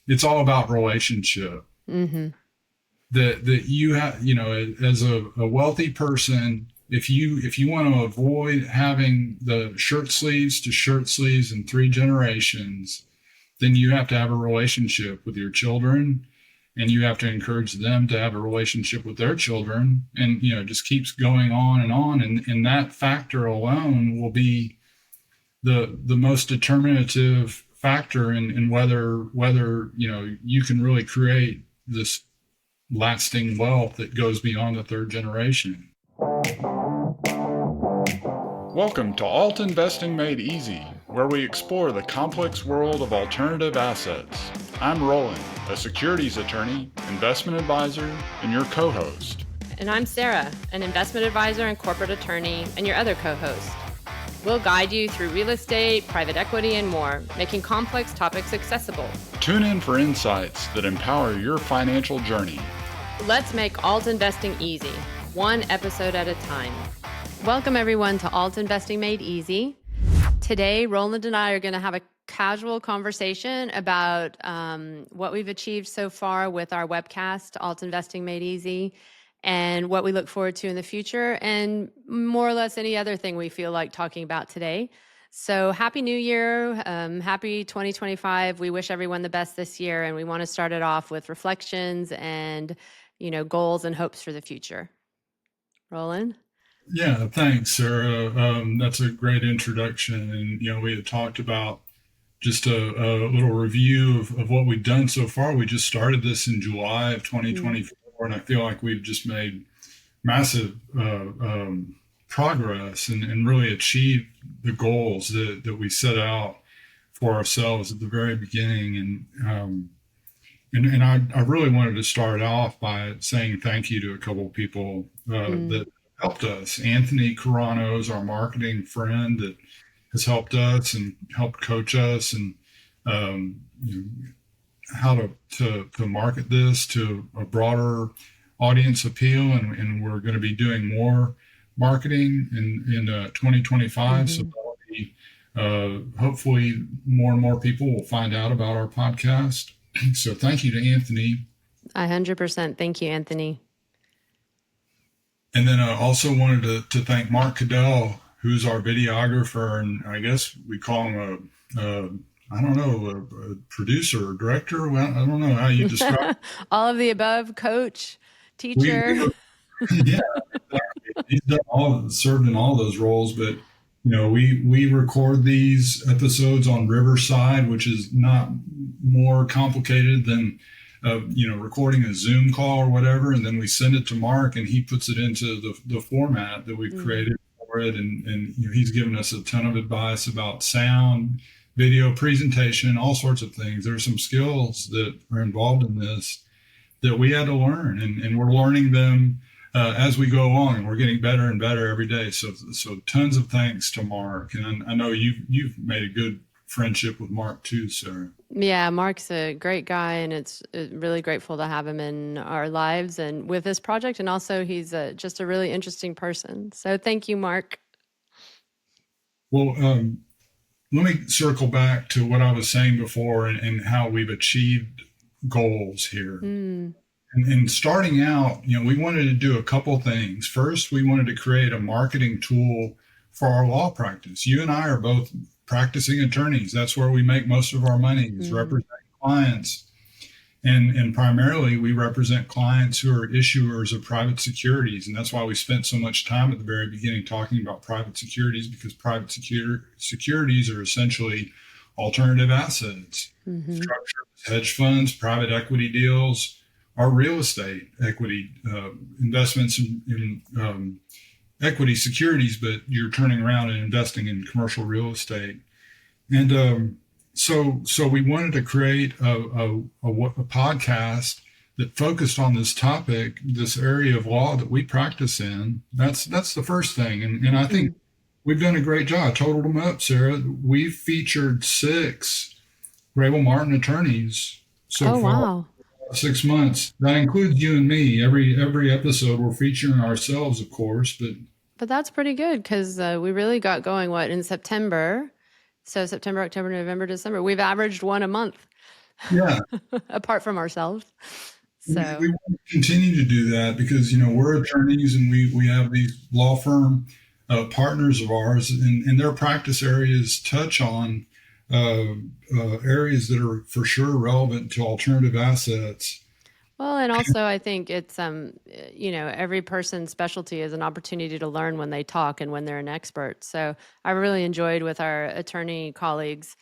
it's all about relationship. Mm-hmm. That you have, as a wealthy person, if you want to avoid having the shirt sleeves to shirt sleeves in 3 generations, then you have to have a relationship with your children, and you have to encourage them to have a relationship with their children, and it just keeps going on, and that factor alone will be the most determinative factor in whether you can really create this lasting wealth that goes beyond the third generation. Welcome to Alt Investing Made Easy, where we explore the complex world of alternative assets. I'm Roland, a securities attorney, investment advisor, and your co-host. And I'm Sarah, an investment advisor and corporate attorney, and your other co-host. We'll guide you through real estate, private equity, and more, making complex topics accessible. Tune in for insights that empower your financial journey. Let's make alt investing easy, one episode at a time. Welcome everyone to Alt Investing Made Easy. Today, Roland and I are going to have a casual conversation about what we've achieved so far with our webcast, Alt Investing Made Easy, and what we look forward to in the future, and more or less any other thing we feel like talking about today. So happy New Year, happy 2025. We wish everyone the best this year, and we want to start it off with reflections and goals and hopes for the future. Roland? Yeah, thanks, Sarah. That's a great introduction. And, we had talked about just a little review of what we've done so far. We just started this in July of 2024, and I feel like we've just made massive progress and really achieved the goals that we set out for ourselves at the very beginning. And I really wanted to start off by saying thank you to a couple of people that helped us. Anthony Carano is our marketing friend that has helped us and helped coach us and how to market this to a broader audience appeal. And we're going to be doing more marketing in 2025. So that'll be, hopefully more and more people will find out about our podcast. So thank you to Anthony. 100%. Thank you, Anthony. And then I also wanted to thank Mark Cadell, who's our videographer, and I guess we call him a producer or director. Well, I don't know how you describe all of the above, coach, teacher. Yeah, exactly. He's served in all those roles, but we record these episodes on Riverside, which is not more complicated than recording a Zoom call or whatever, and then we send it to Mark, and he puts it into the format that we've created for it, and he's given us a ton of advice about sound, video, presentation, all sorts of things. There are some skills that are involved in this that we had to learn, and we're learning them as we go along, and we're getting better and better every day. So tons of thanks to Mark, and I know you've made a good friendship with Mark too, Sarah. Yeah, Mark's a great guy, and it's really grateful to have him in our lives and with this project. And also, he's just a really interesting person. So thank you, Mark. Well, let me circle back to what I was saying before and how we've achieved goals here. And starting out, we wanted to do a couple things. First, we wanted to create a marketing tool for our law practice. You and I are both practicing attorneys. That's where we make most of our money, is representing clients. And primarily we represent clients who are issuers of private securities. And that's why we spent so much time at the very beginning talking about private securities, because private securities are essentially alternative assets, structures, hedge funds, private equity deals, or real estate equity investments in equity securities, but you're turning around and investing in commercial real estate. And so we wanted to create a podcast that focused on this topic, this area of law that we practice in. That's the first thing. And I think we've done a great job. I totaled them up, Sarah. We've featured 6 Grable Martin attorneys so far. Wow. 6 months. That includes you and me. Every episode we're featuring ourselves, of course, but that's pretty good, because we really got going in September. So September, October, November, December. We've averaged one a month. Yeah. apart from ourselves. We So, want to continue to do that because, we're attorneys and we have these law firm partners of ours, and their practice areas touch on uh, areas that are for sure relevant to alternative assets. well, and also I think it's every person's specialty is an opportunity to learn when they talk and when they're an expert. So I really enjoyed with our attorney colleagues,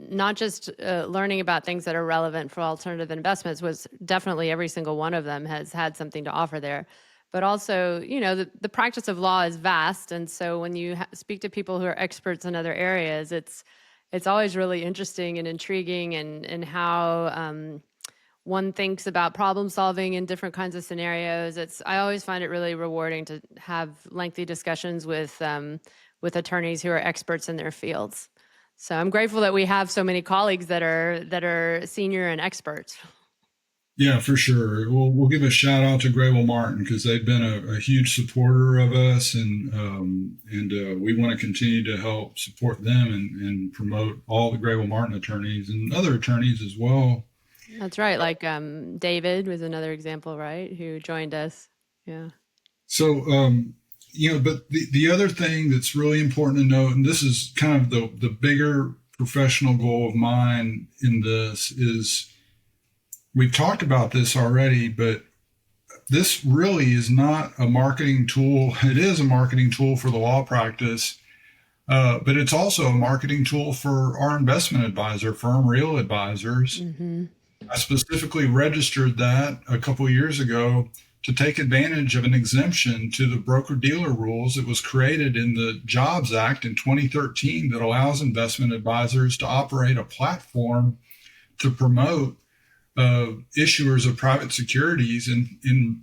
not just learning about things that are relevant for alternative investments, was definitely every single one of them has had something to offer there. But also, the practice of law is vast, and so when you speak to people who are experts in other areas, it's always really interesting and intriguing, and how one thinks about problem solving in different kinds of scenarios. I always find it really rewarding to have lengthy discussions with attorneys who are experts in their fields. So I'm grateful that we have so many colleagues that are senior and experts. Yeah, for sure. We'll give a shout out to Graywell Martin because they've been a huge supporter of us, and we want to continue to help support them and promote all the Graywell Martin attorneys and other attorneys as well. That's right. Like David was another example, right? Who joined us. Yeah. So, but the other thing that's really important to note, and this is kind of the bigger professional goal of mine in this, is we've talked about this already, but this really is not a marketing tool. It is a marketing tool for the law practice, but it's also a marketing tool for our investment advisor firm, Real Advisors. Mm-hmm. I specifically registered that a couple of years ago to take advantage of an exemption to the broker-dealer rules that was created in the Jobs Act in 2013 that allows investment advisors to operate a platform to promote issuers of private securities in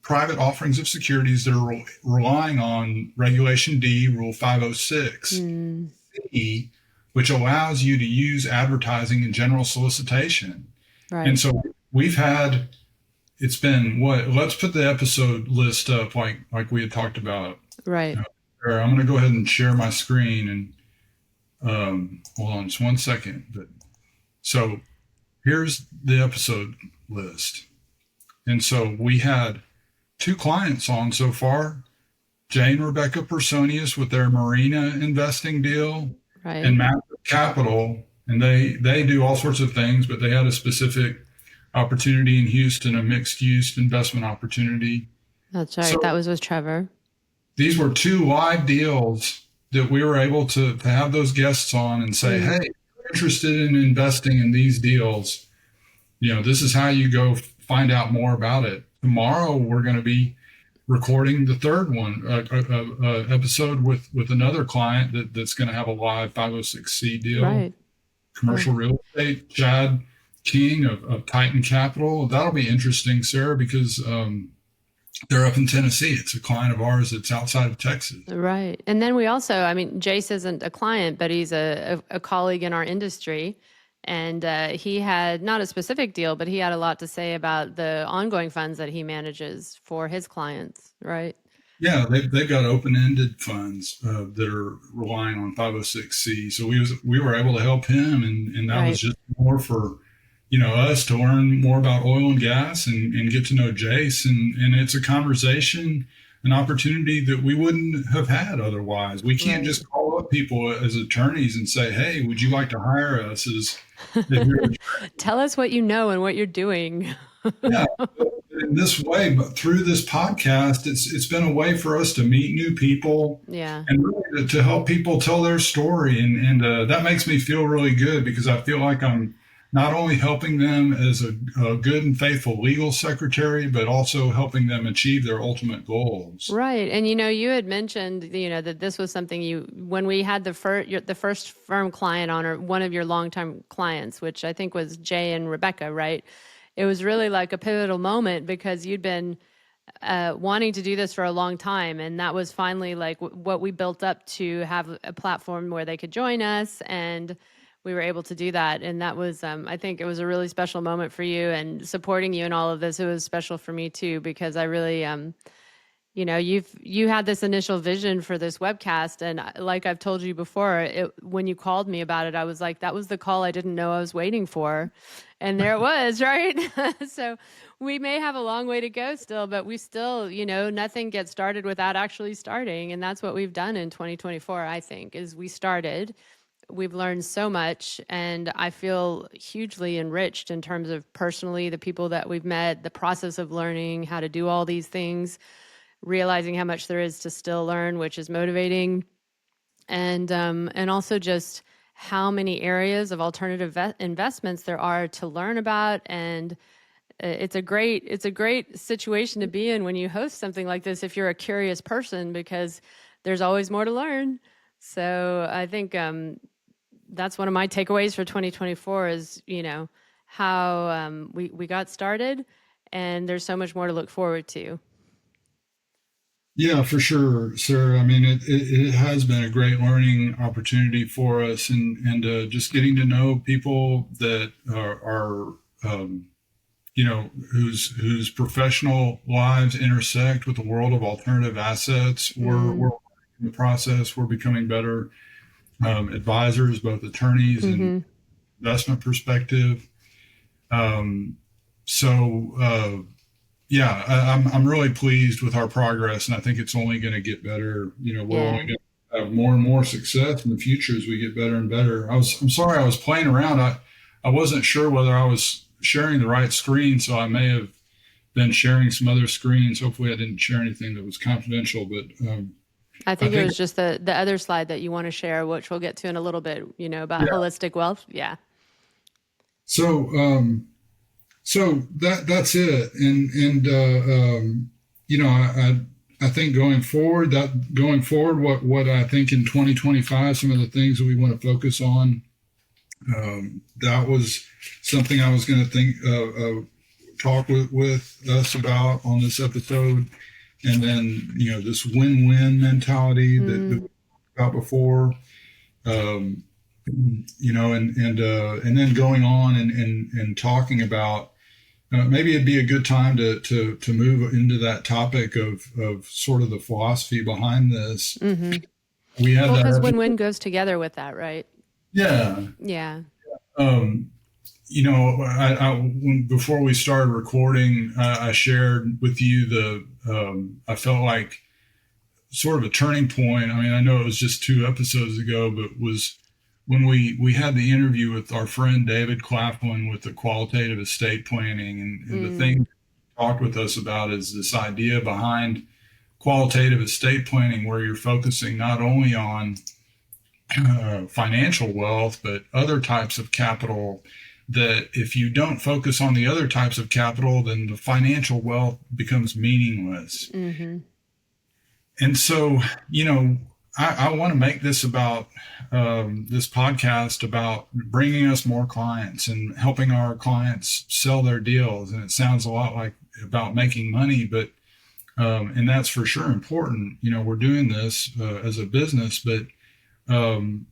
private offerings of securities that are relying on Regulation D, Rule 506, C, which allows you to use advertising and general solicitation. Right. And so it's been let's put the episode list up like we had talked about. Right. I'm going to go ahead and share my screen and hold on just one second. So here's the episode list. And so we had 2 clients on so far, Jay and Rebecca Personius with their marina investing deal, Right. and Massive Capital. And they do all sorts of things, but they had a specific opportunity in Houston, a mixed use investment opportunity. That's right. So that was with Trevor. these were 2 live deals that we were able to have those guests on and say, hey, if you're interested in investing in these deals, this is how you go find out more about it. Tomorrow, we're going to be recording the third one, episode with another client that's going to have a live 506C deal. Right. Commercial real estate, Chad King of Titan Capital. That'll be interesting, Sarah, because they're up in Tennessee. It's a client of ours that's outside of Texas. Right. And then we also, Jace isn't a client, but he's a colleague in our industry. And he had not a specific deal, but he had a lot to say about the ongoing funds that he manages for his clients, right? Yeah, they've got open-ended funds that are relying on 506C. So we were able to help him, and that was just more for us to learn more about oil and gas and get to know Jace, and it's a conversation, an opportunity that we wouldn't have had otherwise. We can't just call up people as attorneys and say, "Hey, would you like to hire us as Tell us what you know and what you're doing." Yeah, in this way, but through this podcast, it's been a way for us to meet new people, Yeah. and really to help people tell their story, and that makes me feel really good because I feel like I'm not only helping them as a good and faithful legal secretary, but also helping them achieve their ultimate goals. Right. And, you had mentioned, that this was something when we had the first firm client on, or one of your longtime clients, which I think was Jay and Rebecca, right? It was really like a pivotal moment because you'd been wanting to do this for a long time. And that was finally like what we built up to have a platform where they could join us, and we were able to do that. And that was, I think it was a really special moment for you, and supporting you in all of this. It was special for me too, because I really, You had this initial vision for this webcast, and like I've told you before, when you called me about it, I was like, that was the call I didn't know I was waiting for. And there it was, right? So we may have a long way to go still, but we still, nothing gets started without actually starting. And that's what we've done in 2024, I think, is we started. We've learned so much, and I feel hugely enriched in terms of personally the people that we've met, the process of learning how to do all these things, realizing how much there is to still learn, which is motivating, and also just how many areas of alternative investments there are to learn about. And it's a great situation to be in when you host something like this if you're a curious person, because there's always more to learn. So I think that's one of my takeaways for 2024 is how we got started, and there's so much more to look forward to. Yeah, for sure, Sarah. I mean, it has been a great learning opportunity for us, and just getting to know people that are whose professional lives intersect with the world of alternative assets. We're in the process. We're becoming better advisors, both attorneys and investment perspective. Um, so yeah, I'm really pleased with our progress, and I think it's only going to get better. We're only Yeah. going to have more and more success in the future as we get better and better. I'm sorry, I was playing around. I wasn't sure whether I was sharing the right screen, so I may have been sharing some other screens. Hopefully, I didn't share anything that was confidential, but I I think it think was just the other slide that you want to share, which we'll get to in a little bit, about yeah. holistic wealth. Yeah. So so that's it, and I think going forward, what I think in 2025, some of the things that we want to focus on, that was something I was going to talk with us about on this episode, and then this win-win mentality that we talked about before. Um, and then going on and talking about maybe it'd be a good time to move into that topic of sort of the philosophy behind this. We had Well, that because episode. win-win goes together with that, right? Yeah. Yeah. Um, before we started recording, I shared with you I felt like sort of a turning point. I mean, I know it was just 2 episodes ago, but was when we had the interview with our friend David Claflin with the qualitative estate planning, and the thing he talked with us about is this idea behind qualitative estate planning, where you're focusing not only on financial wealth, but other types of capital. That if you don't focus on the other types of capital, then the financial wealth becomes meaningless. And so, I want to make this about this podcast about bringing us more clients and helping our clients sell their deals. And it sounds a lot like about making money, but and that's for sure important. We're doing this as a business, but um,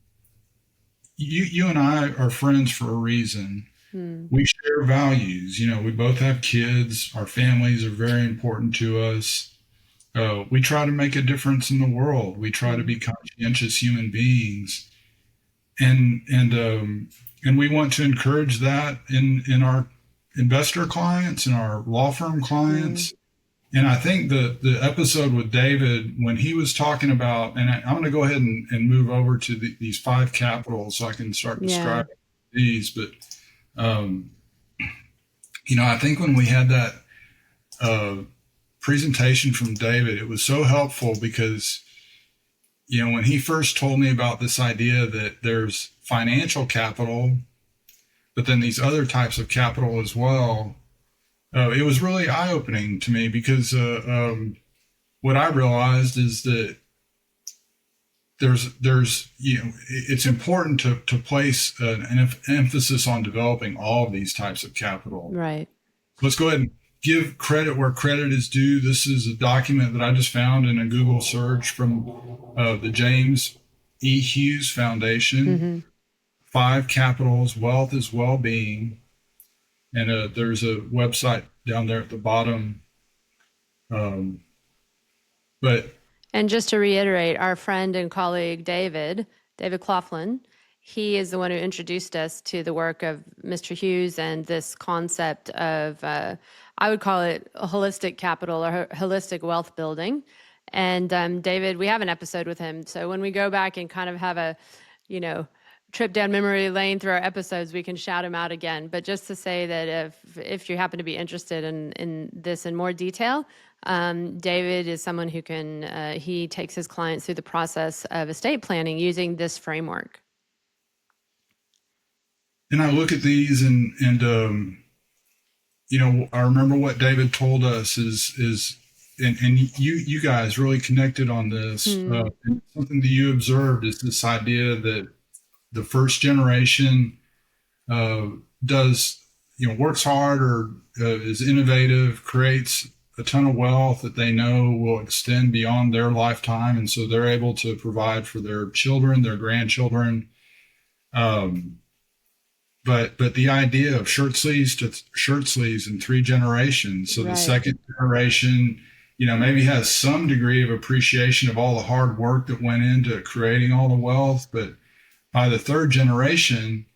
you and I are friends for a reason. We share values. We both have kids. Our families are very important to us. We try to make a difference in the world. We try to be conscientious human beings, and we want to encourage that in our investor clients and our law firm clients. And I think the episode with David, when he was talking about, and I'm going to go ahead and move over to these 5 capitals so I can start describing these. But I think when we had that presentation from David, it was so helpful because, when he first told me about this idea that there's financial capital, but then these other types of capital as well, it was really eye-opening to me because what I realized is that it's important to place an emphasis on developing all of these types of capital. Right. Let's go ahead and give credit where credit is due. This is a document that I just found in a Google search from the James E. Hughes Foundation. 5 capitals, wealth is well-being. And there's a website down there at the bottom But And just to reiterate, our friend and colleague David Cloughlin, he is the one who introduced us to the work of Mr. Hughes and this concept of, I would call it a holistic capital or holistic wealth building. And David, we have an episode with him. So when we go back and kind of have a, you know, trip down memory lane through our episodes, we can shout him out again. But just to say that if you happen to be interested in this in more detail, David is someone who can, he takes his clients through the process of estate planning using this framework. and I look at these and I remember what David told us is and you guys really connected on this. And something that you observed is this idea that the first generation uh, does works hard or is innovative, creates a ton of wealth that they know will extend beyond their lifetime, and so they're able to provide for their children, their grandchildren. Um, but the idea of shirt sleeves to shirt sleeves in three generations. So the Right. second generation, maybe has some degree of appreciation of all the hard work that went into creating all the wealth, but by the third generation,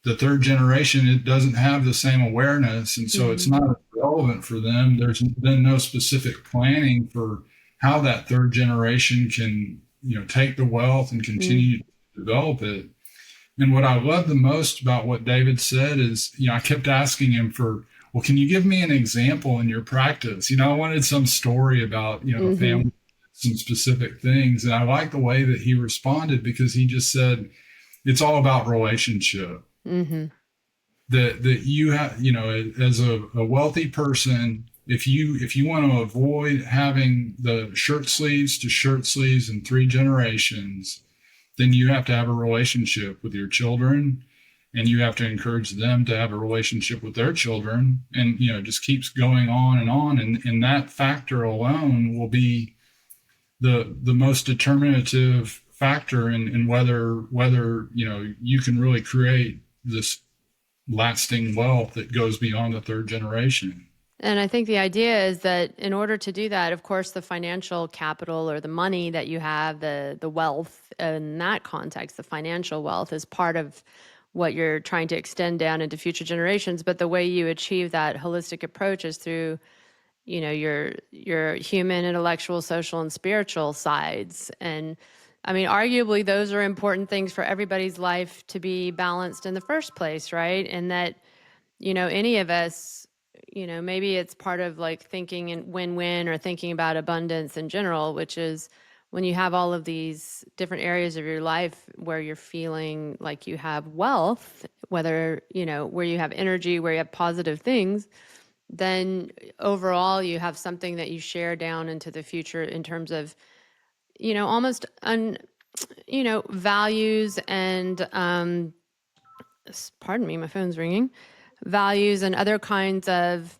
it doesn't have the same awareness, and so it's not relevant for them. There's been no specific planning for how that third generation can, take the wealth and continue to develop it. And what I love the most about what David said is, I kept asking him for, well, can you give me an example in your practice? I wanted some story about, a family, some specific things. And I like the way that he responded because he just said, it's all about relationship. That you have, as a wealthy person, if you want to avoid having the shirt sleeves to shirt sleeves in three generations, then you have to have a relationship with your children, and you have to encourage them to have a relationship with their children, and it just keeps going on and on, and that factor alone will be the most determinative factor in whether you can really create this lasting wealth that goes beyond the third generation. And I think the idea is that in order to do that, of course, the financial capital or the money that you have, the wealth in that context, the financial wealth is part of what you're trying to extend down into future generations. But the way you achieve that holistic approach is through, your human, intellectual, social, and spiritual sides. And I mean, arguably, those are important things for everybody's life to be balanced in the first place, right? And that any of us, maybe it's part of like thinking in win-win or thinking about abundance in general, which is when you have all of these different areas of your life where you're feeling like you have wealth, whether, where you have energy, where you have positive things, then overall you have something that you share down into the future in terms of, almost, values and, pardon me, my phone's ringing, values and other kinds of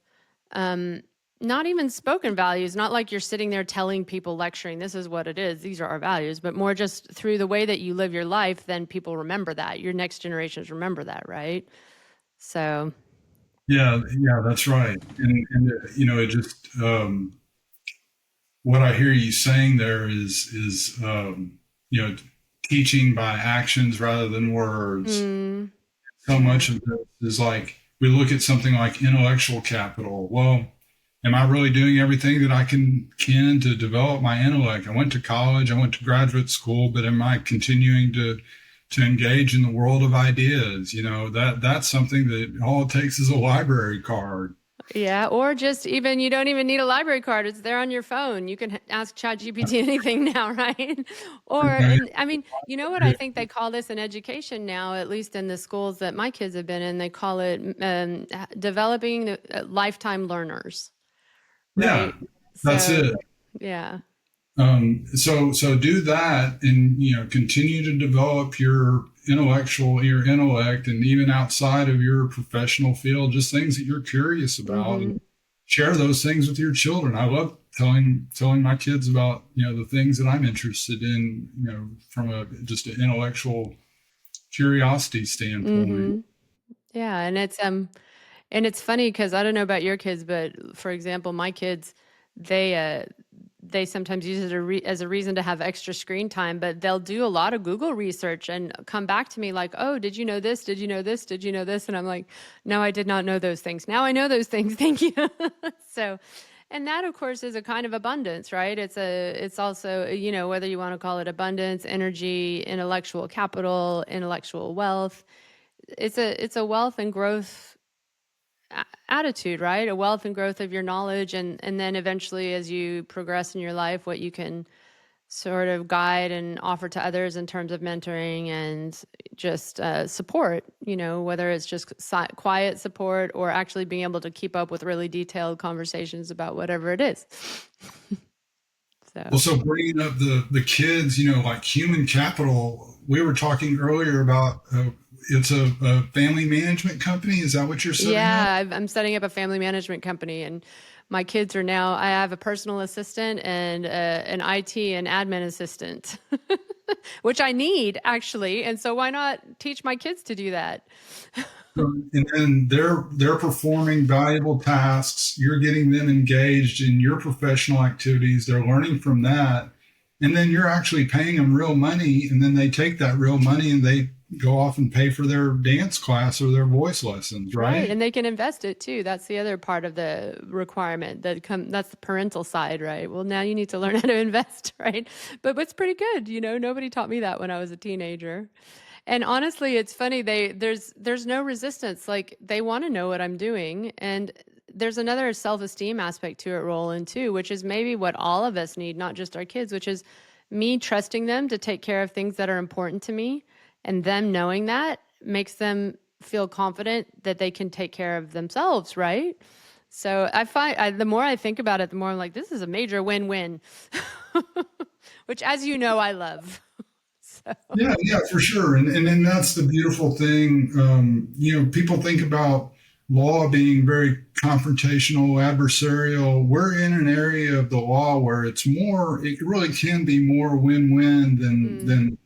not even spoken values, not like you're sitting there telling people, lecturing, this is what it is, these are our values, but more just through the way that you live your life, then people remember that. Your next generations remember that, right? So, Yeah, that's right. And it just what I hear you saying there is teaching by actions rather than words. So much of this is like we look at something like intellectual capital. Well, am I really doing everything that I can to develop my intellect? I went to college, I went to graduate school, but am I continuing to engage in the world of ideas? That's something that all it takes is a library card. yeah, or just even you don't even need a library card. It's there on your phone. You can ask ChatGPT anything now, right? Or Okay. and I mean, you know what I think they call this in education now, at least in the schools that my kids have been in, they call it developing lifetime learners, Yeah, right? that's So, it. yeah. So do that, and continue to develop your intellect, and even outside of your professional field, just things that you're curious about, and share those things with your children. I love telling my kids about the things that I'm interested in, from a just an intellectual curiosity standpoint. Yeah, and it's funny because I don't know about your kids, but for example, my kids, they they sometimes use it as a reason to have extra screen time, but they'll do a lot of Google research and come back to me like, oh, did you know this? Did you know this? Did you know this? And I'm like, no, I did not know those things. Now I know those things. Thank you. So, and that of course is a kind of abundance, right? It's also, whether you want to call it abundance, energy, intellectual capital, intellectual wealth, it's a wealth and growth attitude, right? A wealth and growth of your knowledge. And then eventually, as you progress in your life, what you can sort of guide and offer to others in terms of mentoring and just support, whether it's just quiet support or actually being able to keep up with really detailed conversations about whatever it is. So bringing up the kids, like human capital, we were talking earlier about it's a family management company. Is that what you're setting up? Yeah, I'm setting up a family management company, and my kids are now, I have a personal assistant and an IT and admin assistant, which I need actually. And so why not teach my kids to do that? And then they're performing valuable tasks. You're getting them engaged in your professional activities. They're learning from that. And then you're actually paying them real money. And then they take that real money and they go off and pay for their dance class or their voice lessons, right? And they can invest it too. That's the other part of the requirement that's the parental side, right? Well, now you need to learn how to invest, right? But it's pretty good. Nobody taught me that when I was a teenager. And honestly, it's funny. There's no resistance. Like they want to know what I'm doing. And there's another self-esteem aspect to it, Roland, too, which is maybe what all of us need, not just our kids, which is me trusting them to take care of things that are important to me. And them knowing that makes them feel confident that they can take care of themselves, right? So I find the more I think about it, the more I'm like, this is a major win-win, which, as you know, I love. So. Yeah, for sure. And then that's the beautiful thing. People think about law being very confrontational, adversarial. We're in an area of the law where it really can be more win-win than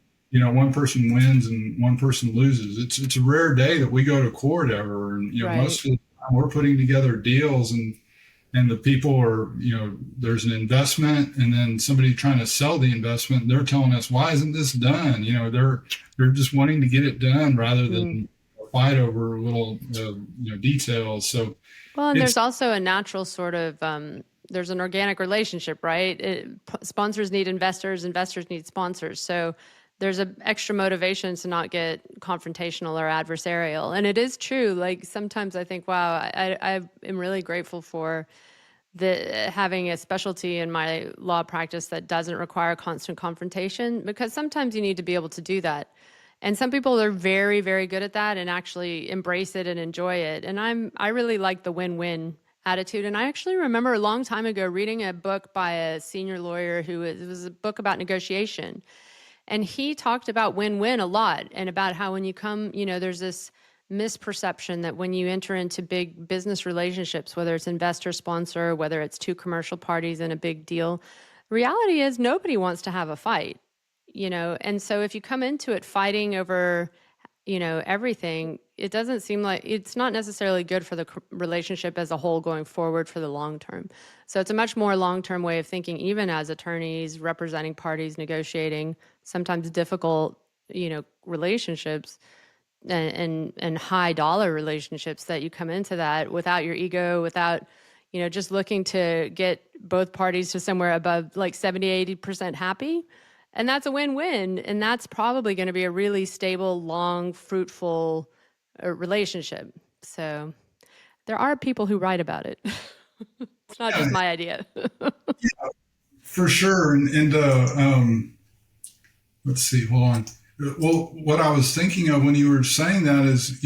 one person wins and one person loses. It's a rare day that we go to court ever. And, right. Most of the time we're putting together deals and the people are, there's an investment and then somebody trying to sell the investment. And they're telling us, why isn't this done? They're just wanting to get it done rather than fight over little, details. So, well, and there's also a natural sort of, there's an organic relationship, right? Sponsors need investors need sponsors. So there's an extra motivation to not get confrontational or adversarial. And it is true. Like sometimes I think, wow, I am really grateful for having a specialty in my law practice that doesn't require constant confrontation, because sometimes you need to be able to do that. And some people are very, very good at that and actually embrace it and enjoy it. And I really like the win-win attitude. And I actually remember a long time ago reading a book by a senior lawyer it was a book about negotiation. And he talked about win-win a lot and about how when you come, there's this misperception that when you enter into big business relationships, whether it's investor, sponsor, whether it's two commercial parties in a big deal, reality is nobody wants to have a fight, And so if you come into it fighting over, everything, it doesn't seem like it's not necessarily good for the relationship as a whole going forward for the long term. So it's a much more long-term way of thinking, even as attorneys representing parties, negotiating sometimes difficult, relationships and high dollar relationships, that you come into that without your ego, without, just looking to get both parties to somewhere above like 70-80% happy. And that's a win-win. And that's probably going to be a really stable, long, fruitful relationship. So there are people who write about it. It's not just my idea. Yeah, for sure. And let's see, hold on. Well, what I was thinking of when you were saying that is,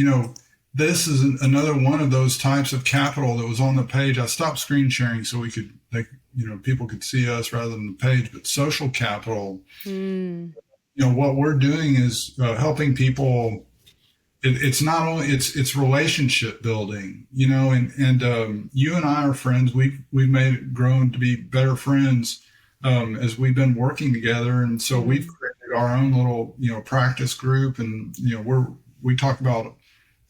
this is another one of those types of capital that was on the page. I stopped screen sharing so people could see us rather than the page, but social capital, what we're doing is helping people. It's not only, it's relationship building, and you and I are friends. We've grown to be better friends as we've been working together. And so we've created our own little, practice group, and, we talk about,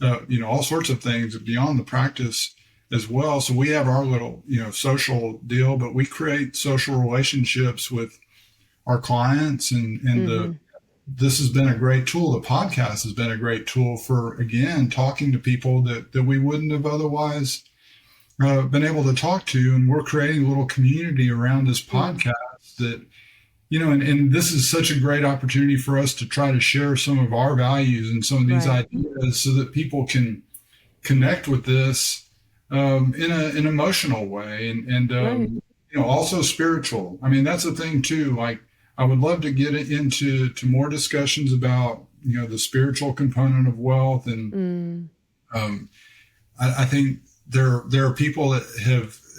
all sorts of things beyond the practice. as well. So we have our little, social deal, but we create social relationships with our clients, and this has been a great tool. The podcast has been a great tool for, again, talking to people that we wouldn't have otherwise been able to talk to. And we're creating a little community around this podcast that, and this is such a great opportunity for us to try to share some of our values and some of these ideas so that people can connect with this in an emotional way, and also spiritual. I mean, that's the thing too. Like, I would love to get into more discussions about the spiritual component of wealth, and I think there are people that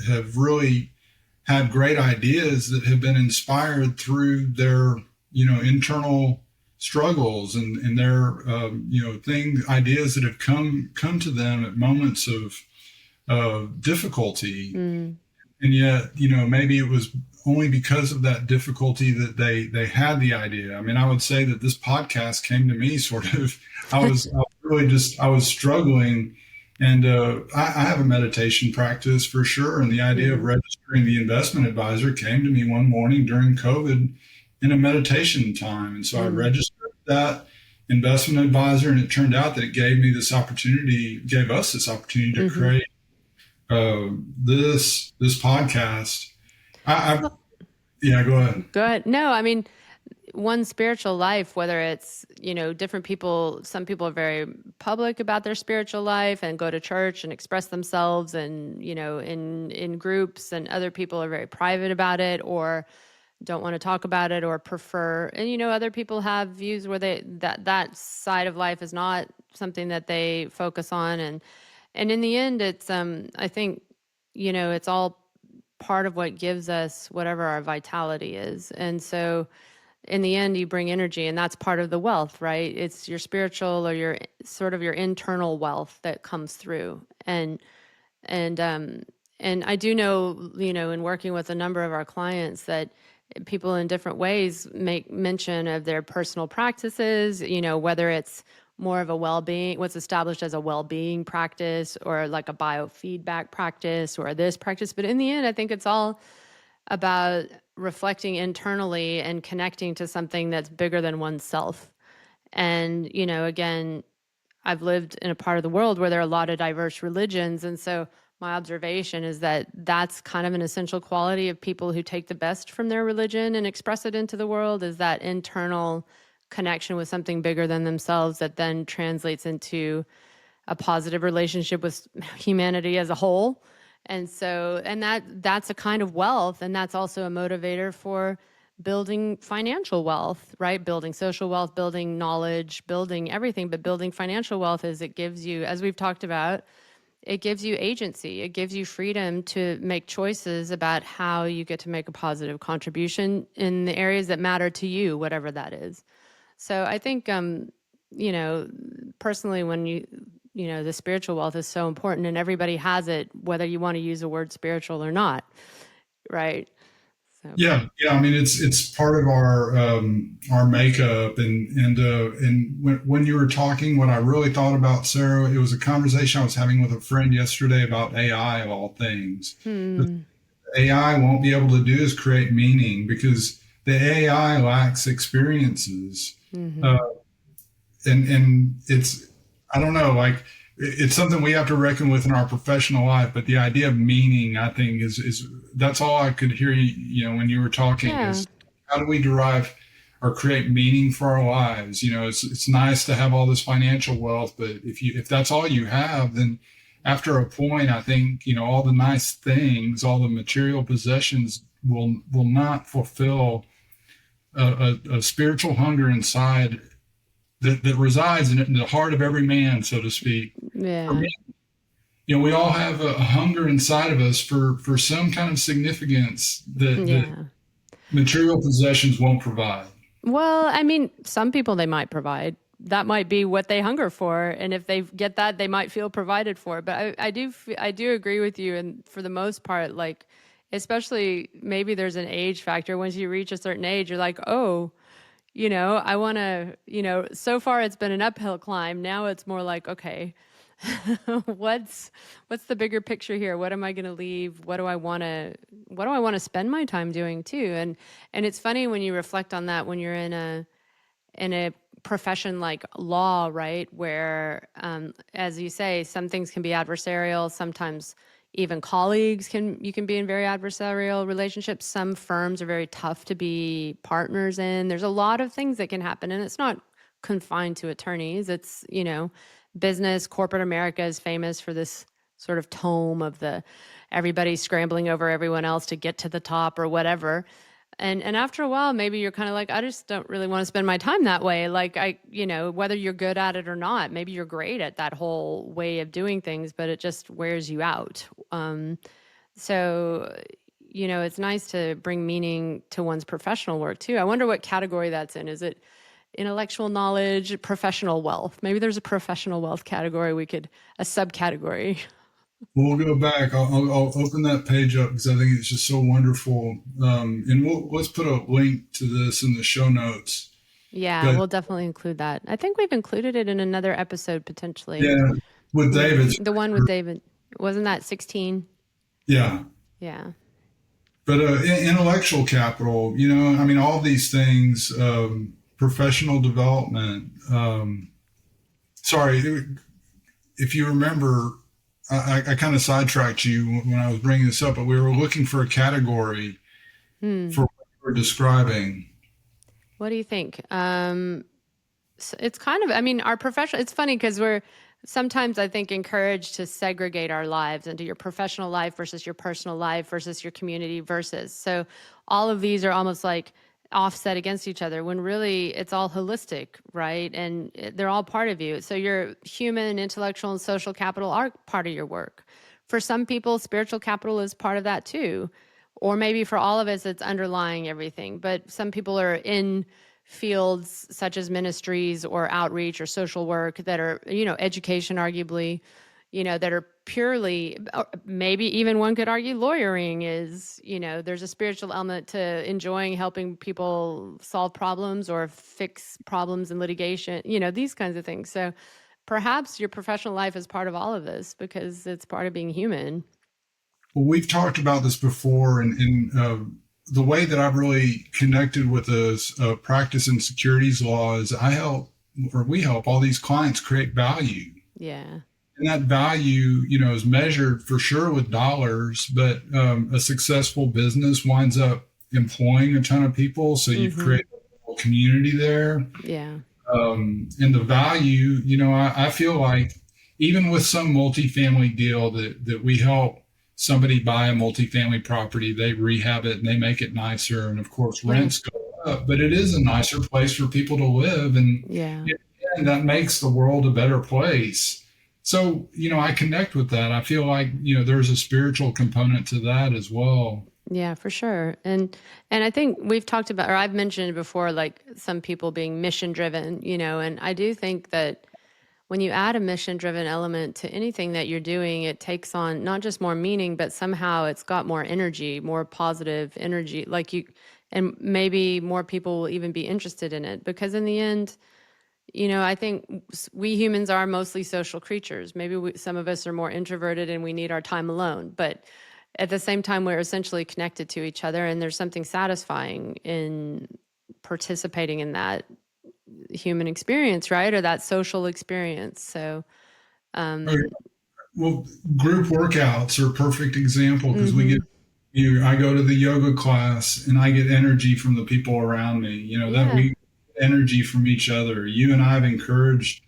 have really had great ideas that have been inspired through their internal struggles and their ideas that have come to them at moments of difficulty. And yet, maybe it was only because of that difficulty that they had the idea. I mean, I would say that this podcast came to me sort of, I was struggling, and I have a meditation practice for sure. And the idea of registering the investment advisor came to me one morning during COVID in a meditation time. And so I registered that investment advisor, and it turned out that it gave us this opportunity to create this podcast. Yeah, go ahead. Go ahead. No, I mean, one spiritual life, whether it's, different people, some people are very public about their spiritual life and go to church and express themselves and, in groups, and other people are very private about it or don't want to talk about it or prefer. And, other people have views where that side of life is not something that they focus on. And in the end, it's, I think, it's all part of what gives us whatever our vitality is. And so in the end, you bring energy, and that's part of the wealth, right? It's your spiritual or your sort of your internal wealth that comes through. And I do know, in working with a number of our clients, that people in different ways make mention of their personal practices, whether it's more of a well-being, what's established as a well-being practice, or like a biofeedback practice, or this practice. But in the end, I think it's all about reflecting internally and connecting to something that's bigger than oneself. And, again, I've lived in a part of the world where there are a lot of diverse religions. And so my observation is that that's kind of an essential quality of people who take the best from their religion and express it into the world, is that internal connection with something bigger than themselves that then translates into a positive relationship with humanity as a whole. And so, and that's a kind of wealth. And that's also a motivator for building financial wealth, right? Building social wealth, building knowledge, building everything. But building financial wealth is, it gives you, as we've talked about, it gives you agency. It gives you freedom to make choices about how you get to make a positive contribution in the areas that matter to you, whatever that is. So I think, personally, when the spiritual wealth is so important, and everybody has it, whether you want to use the word spiritual or not, right? So. Yeah. I mean, it's part of our makeup, and when you were talking, what I really thought about, Sarah, it was a conversation I was having with a friend yesterday about AI of all things. AI won't be able to do is create meaning, because the AI lacks experiences. And it's, I don't know, like, it's something we have to reckon with in our professional life. But the idea of meaning, I think, is that's all I could hear when you were talking, is how do we derive or create meaning for our lives? It's nice to have all this financial wealth, but if that's all you have, then after a point, I think, all the nice things, all the material possessions will not fulfill a spiritual hunger inside that resides in the heart of every man, so to speak. Yeah. For me, we all have a hunger inside of us for some kind of significance that material possessions won't provide. Well, I mean, some people, they might provide. That might be what they hunger for, and if they get that, they might feel provided for. But I do agree with you, and for the most part, like, especially maybe there's an age factor. Once you reach a certain age, you're like, oh, I want to, so far it's been an uphill climb. Now it's more like, okay, what's the bigger picture here? What am I going to leave? What do I want to spend my time doing too? And it's funny when you reflect on that when you're in a profession like law, right? Where, as you say, some things can be adversarial. Sometimes even you can be in very adversarial relationships. Some firms are very tough to be partners in. There's a lot of things that can happen, and it's not confined to attorneys. It's, business, corporate America is famous for this sort of tome of the everybody scrambling over everyone else to get to the top or whatever. And after a while, maybe you're kind of like, I just don't really want to spend my time that way. Like whether you're good at it or not, maybe you're great at that whole way of doing things, but it just wears you out. So, it's nice to bring meaning to one's professional work too. I wonder what category that's in. Is it intellectual knowledge, professional wealth? Maybe there's a professional wealth category a subcategory. We'll go back. I'll open that page up because I think it's just so wonderful. And let's put a link to this in the show notes. Yeah, But we'll definitely include that. I think we've included it in another episode potentially. yeah, with David. The one with David. Wasn't that 16? Yeah. Yeah. But intellectual capital, all these things, professional development. Sorry, if you remember, I kind of sidetracked you when I was bringing this up, but we were looking for a category for what you were describing. What do you think? So it's kind of, our professional, it's funny because we're sometimes, I think, encouraged to segregate our lives into your professional life versus your personal life versus your community versus. So all of these are almost like offset against each other when really it's all holistic, right? And they're all part of you. So your human, intellectual, and social capital are part of your work. For some people, spiritual capital is part of that too. Or maybe for all of us, it's underlying everything. But some people are in fields such as ministries or outreach or social work that are, education, arguably, that are purely, maybe even one could argue lawyering is, there's a spiritual element to enjoying helping people solve problems or fix problems in litigation, these kinds of things. So perhaps your professional life is part of all of this because it's part of being human. Well, we've talked about this before, and the way that I've really connected with this practice in securities law is we help all these clients create value. Yeah. And that value, is measured for sure with dollars, but a successful business winds up employing a ton of people. So you've created a whole community there. Yeah. And the value, I feel like even with some multifamily deal that we help somebody buy a multifamily property, they rehab it and they make it nicer. And of course, rents go up, but it is a nicer place for people to live. And, and that makes the world a better place. So, I connect with that. I feel like, there's a spiritual component to that as well. Yeah, for sure. And I think we've talked about, or I've mentioned before, like some people being mission driven, and I do think that when you add a mission driven element to anything that you're doing, it takes on not just more meaning, but somehow it's got more energy, more positive energy, and maybe more people will even be interested in it because in the end, I think we humans are mostly social creatures. Maybe some of us are more introverted and we need our time alone. But at the same time, we're essentially connected to each other. And there's something satisfying in participating in that human experience, right? Or that social experience. So, well, group workouts are a perfect example because I go to the yoga class and I get energy from the people around me, that we energy from each other. You and I have encouraged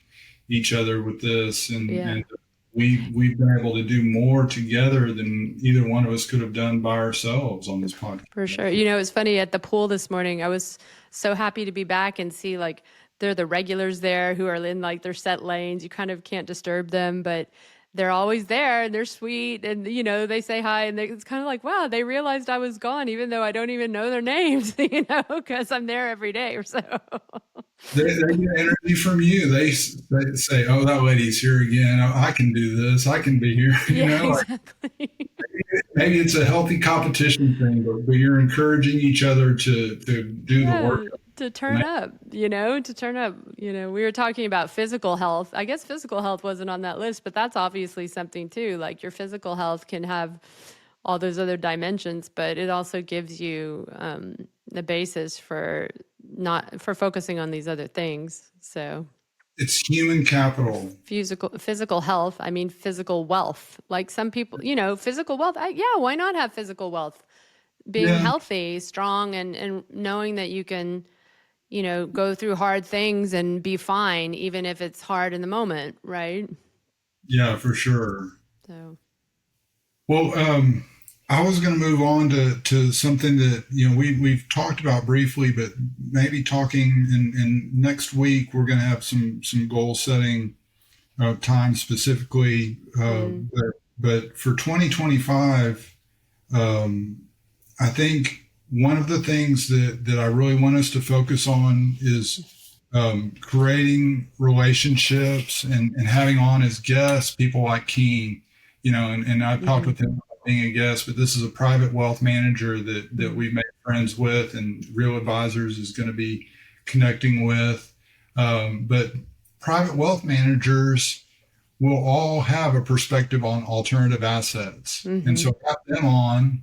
each other with this, and we've been able to do more together than either one of us could have done by ourselves on this podcast. For sure. It's funny at the pool this morning, I was so happy to be back and see they're the regulars there who are in their set lanes. You kind of can't disturb them, but they're always there and they're sweet and, they say hi and it's kind of like, wow, they realized I was gone, even though I don't even know their names, because I'm there every day or so. They get energy from you. They say, oh, that lady's here again. Oh, I can do this. I can be here. Exactly. Maybe it's a healthy competition thing, but you're encouraging each other to do the work. to turn up, to turn up. We were talking about physical health. I guess physical health wasn't on that list, but that's obviously something too. Like your physical health can have all those other dimensions, but it also gives you the basis for not for focusing on these other things. So It's human capital. physical health. I mean, physical wealth. Like some people, physical wealth. Yeah, why not have physical wealth? Being Yeah, healthy, strong, and knowing that you can go through hard things and be fine, even if it's hard in the moment, right? yeah, for sure. So, Well, I was going to move on to something that we've talked about briefly, but maybe talking in next week we're going to have some goal setting time specifically. But for 2025, I think one of the things that I really want us to focus on is creating relationships and having on as guests people like Keen, and I've talked with him about being a guest, but this is a private wealth manager that we've made friends with and Real Advisors is going to be connecting with. But private wealth managers will all have a perspective on alternative assets. And so have them on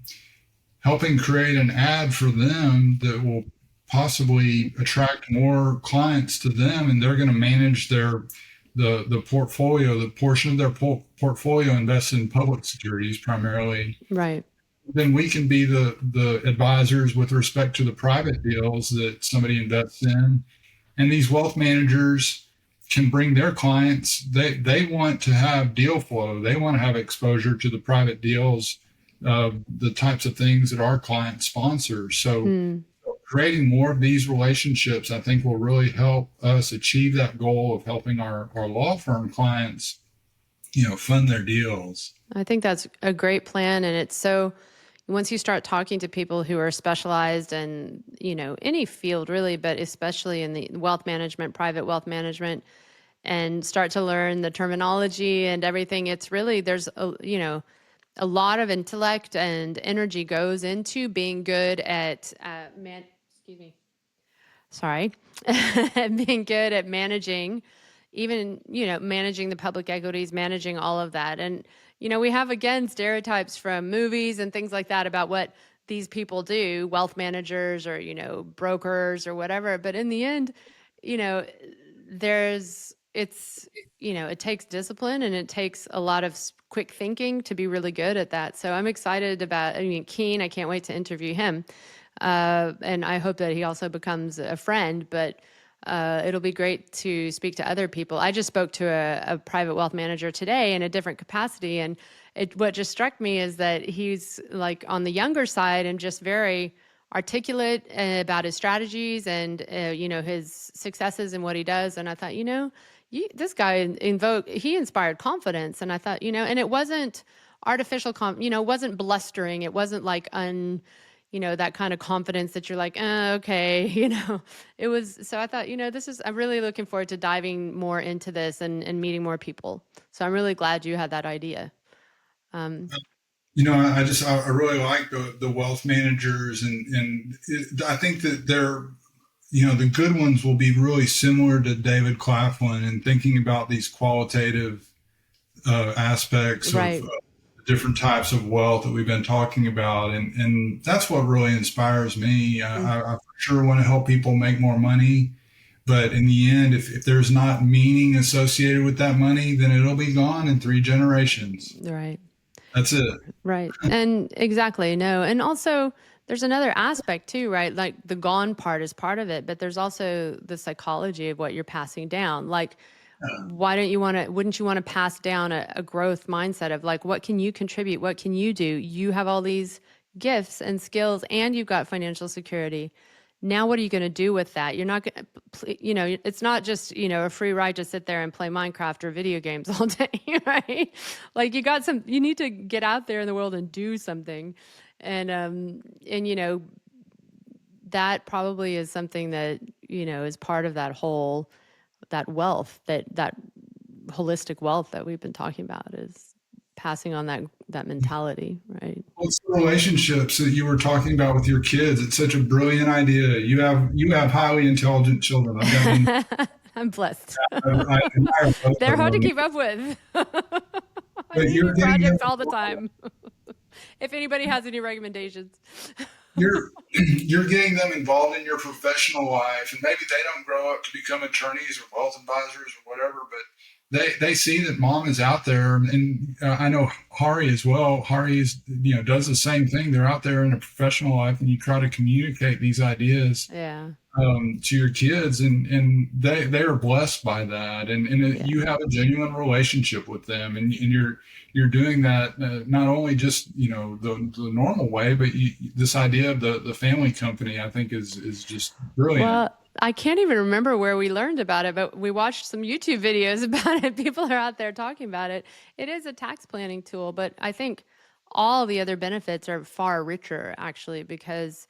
helping create an ad for them that will possibly attract more clients to them, and they're going to manage the portfolio, the portion of their portfolio invested in public securities primarily. right. Then we can be the advisors with respect to the private deals that somebody invests in, and these wealth managers can bring their clients. They want to have deal flow. They want to have exposure to the private deals, the types of things that our clients sponsor. So creating more of these relationships, I think, will really help us achieve that goal of helping our law firm clients, fund their deals. I think that's a great plan. And it's so, once you start talking to people who are specialized in, any field really, but especially in the wealth management, private wealth management, and start to learn the terminology and everything, it's really, there's a lot of intellect and energy goes into being good at excuse me, sorry, being good at managing, even, managing the public equities, managing all of that. And, we have, again, stereotypes from movies and things like that about what these people do, wealth managers or, brokers or whatever. But in the end, you know, it takes discipline and it takes a lot of quick thinking to be really good at that. So I'm excited about, Keen, I can't wait to interview him. And I hope that he also becomes a friend, but it'll be great to speak to other people. I just spoke to a private wealth manager today in a different capacity. And what just struck me is that he's like on the younger side and just very articulate about his strategies and, his successes and what he does. And I thought, this guy he inspired confidence. And I thought, and it wasn't artificial, wasn't blustering. It wasn't like that kind of confidence that you're like, okay, it was. So I thought, I'm really looking forward to diving more into this and meeting more people. So I'm really glad you had that idea. I really like the wealth managers I think that the good ones will be really similar to David Claflin and thinking about these qualitative aspects Right. of different types of wealth that we've been talking about. And that's what really inspires me. I for sure want to help people make more money. But in the end, if there's not meaning associated with that money, then it'll be gone in 3 generations. Right. That's it. Right. And exactly. No. And also there's another aspect too, right? Like the gone part is part of it, but there's also the psychology of what you're passing down. Like, wouldn't you want to pass down a growth mindset of like, what can you contribute? What can you do? You have all these gifts and skills and you've got financial security. Now, what are you going to do with that? You're not going to, it's not just, a free ride to sit there and play Minecraft or video games all day, right? Like you need to get out there in the world and do something. And that probably is something that, is part of that wealth, that holistic wealth that we've been talking about is passing on that mentality, right? What's the relationships that you were talking about with your kids? It's such a brilliant idea. You have highly intelligent children. I've got to I'm blessed. I admire both They're of hard to them. keep up with. I But need you're new getting them projects all the time. If anybody has any recommendations. you're getting them involved in your professional life, and maybe they don't grow up to become attorneys or wealth advisors or whatever, but they see that mom is out there, and I know Hari as well. Hari's does the same thing. They're out there in a professional life, and you try to communicate these ideas Yeah. to your kids, and they are blessed by that, and you have a genuine relationship with them, and you're doing that not only just the normal way, but this idea of the family company, I think is just brilliant. Well, I can't even remember where we learned about it, but we watched some YouTube videos about it. People are out there talking about it. It is a tax planning tool, but I think all the other benefits are far richer actually because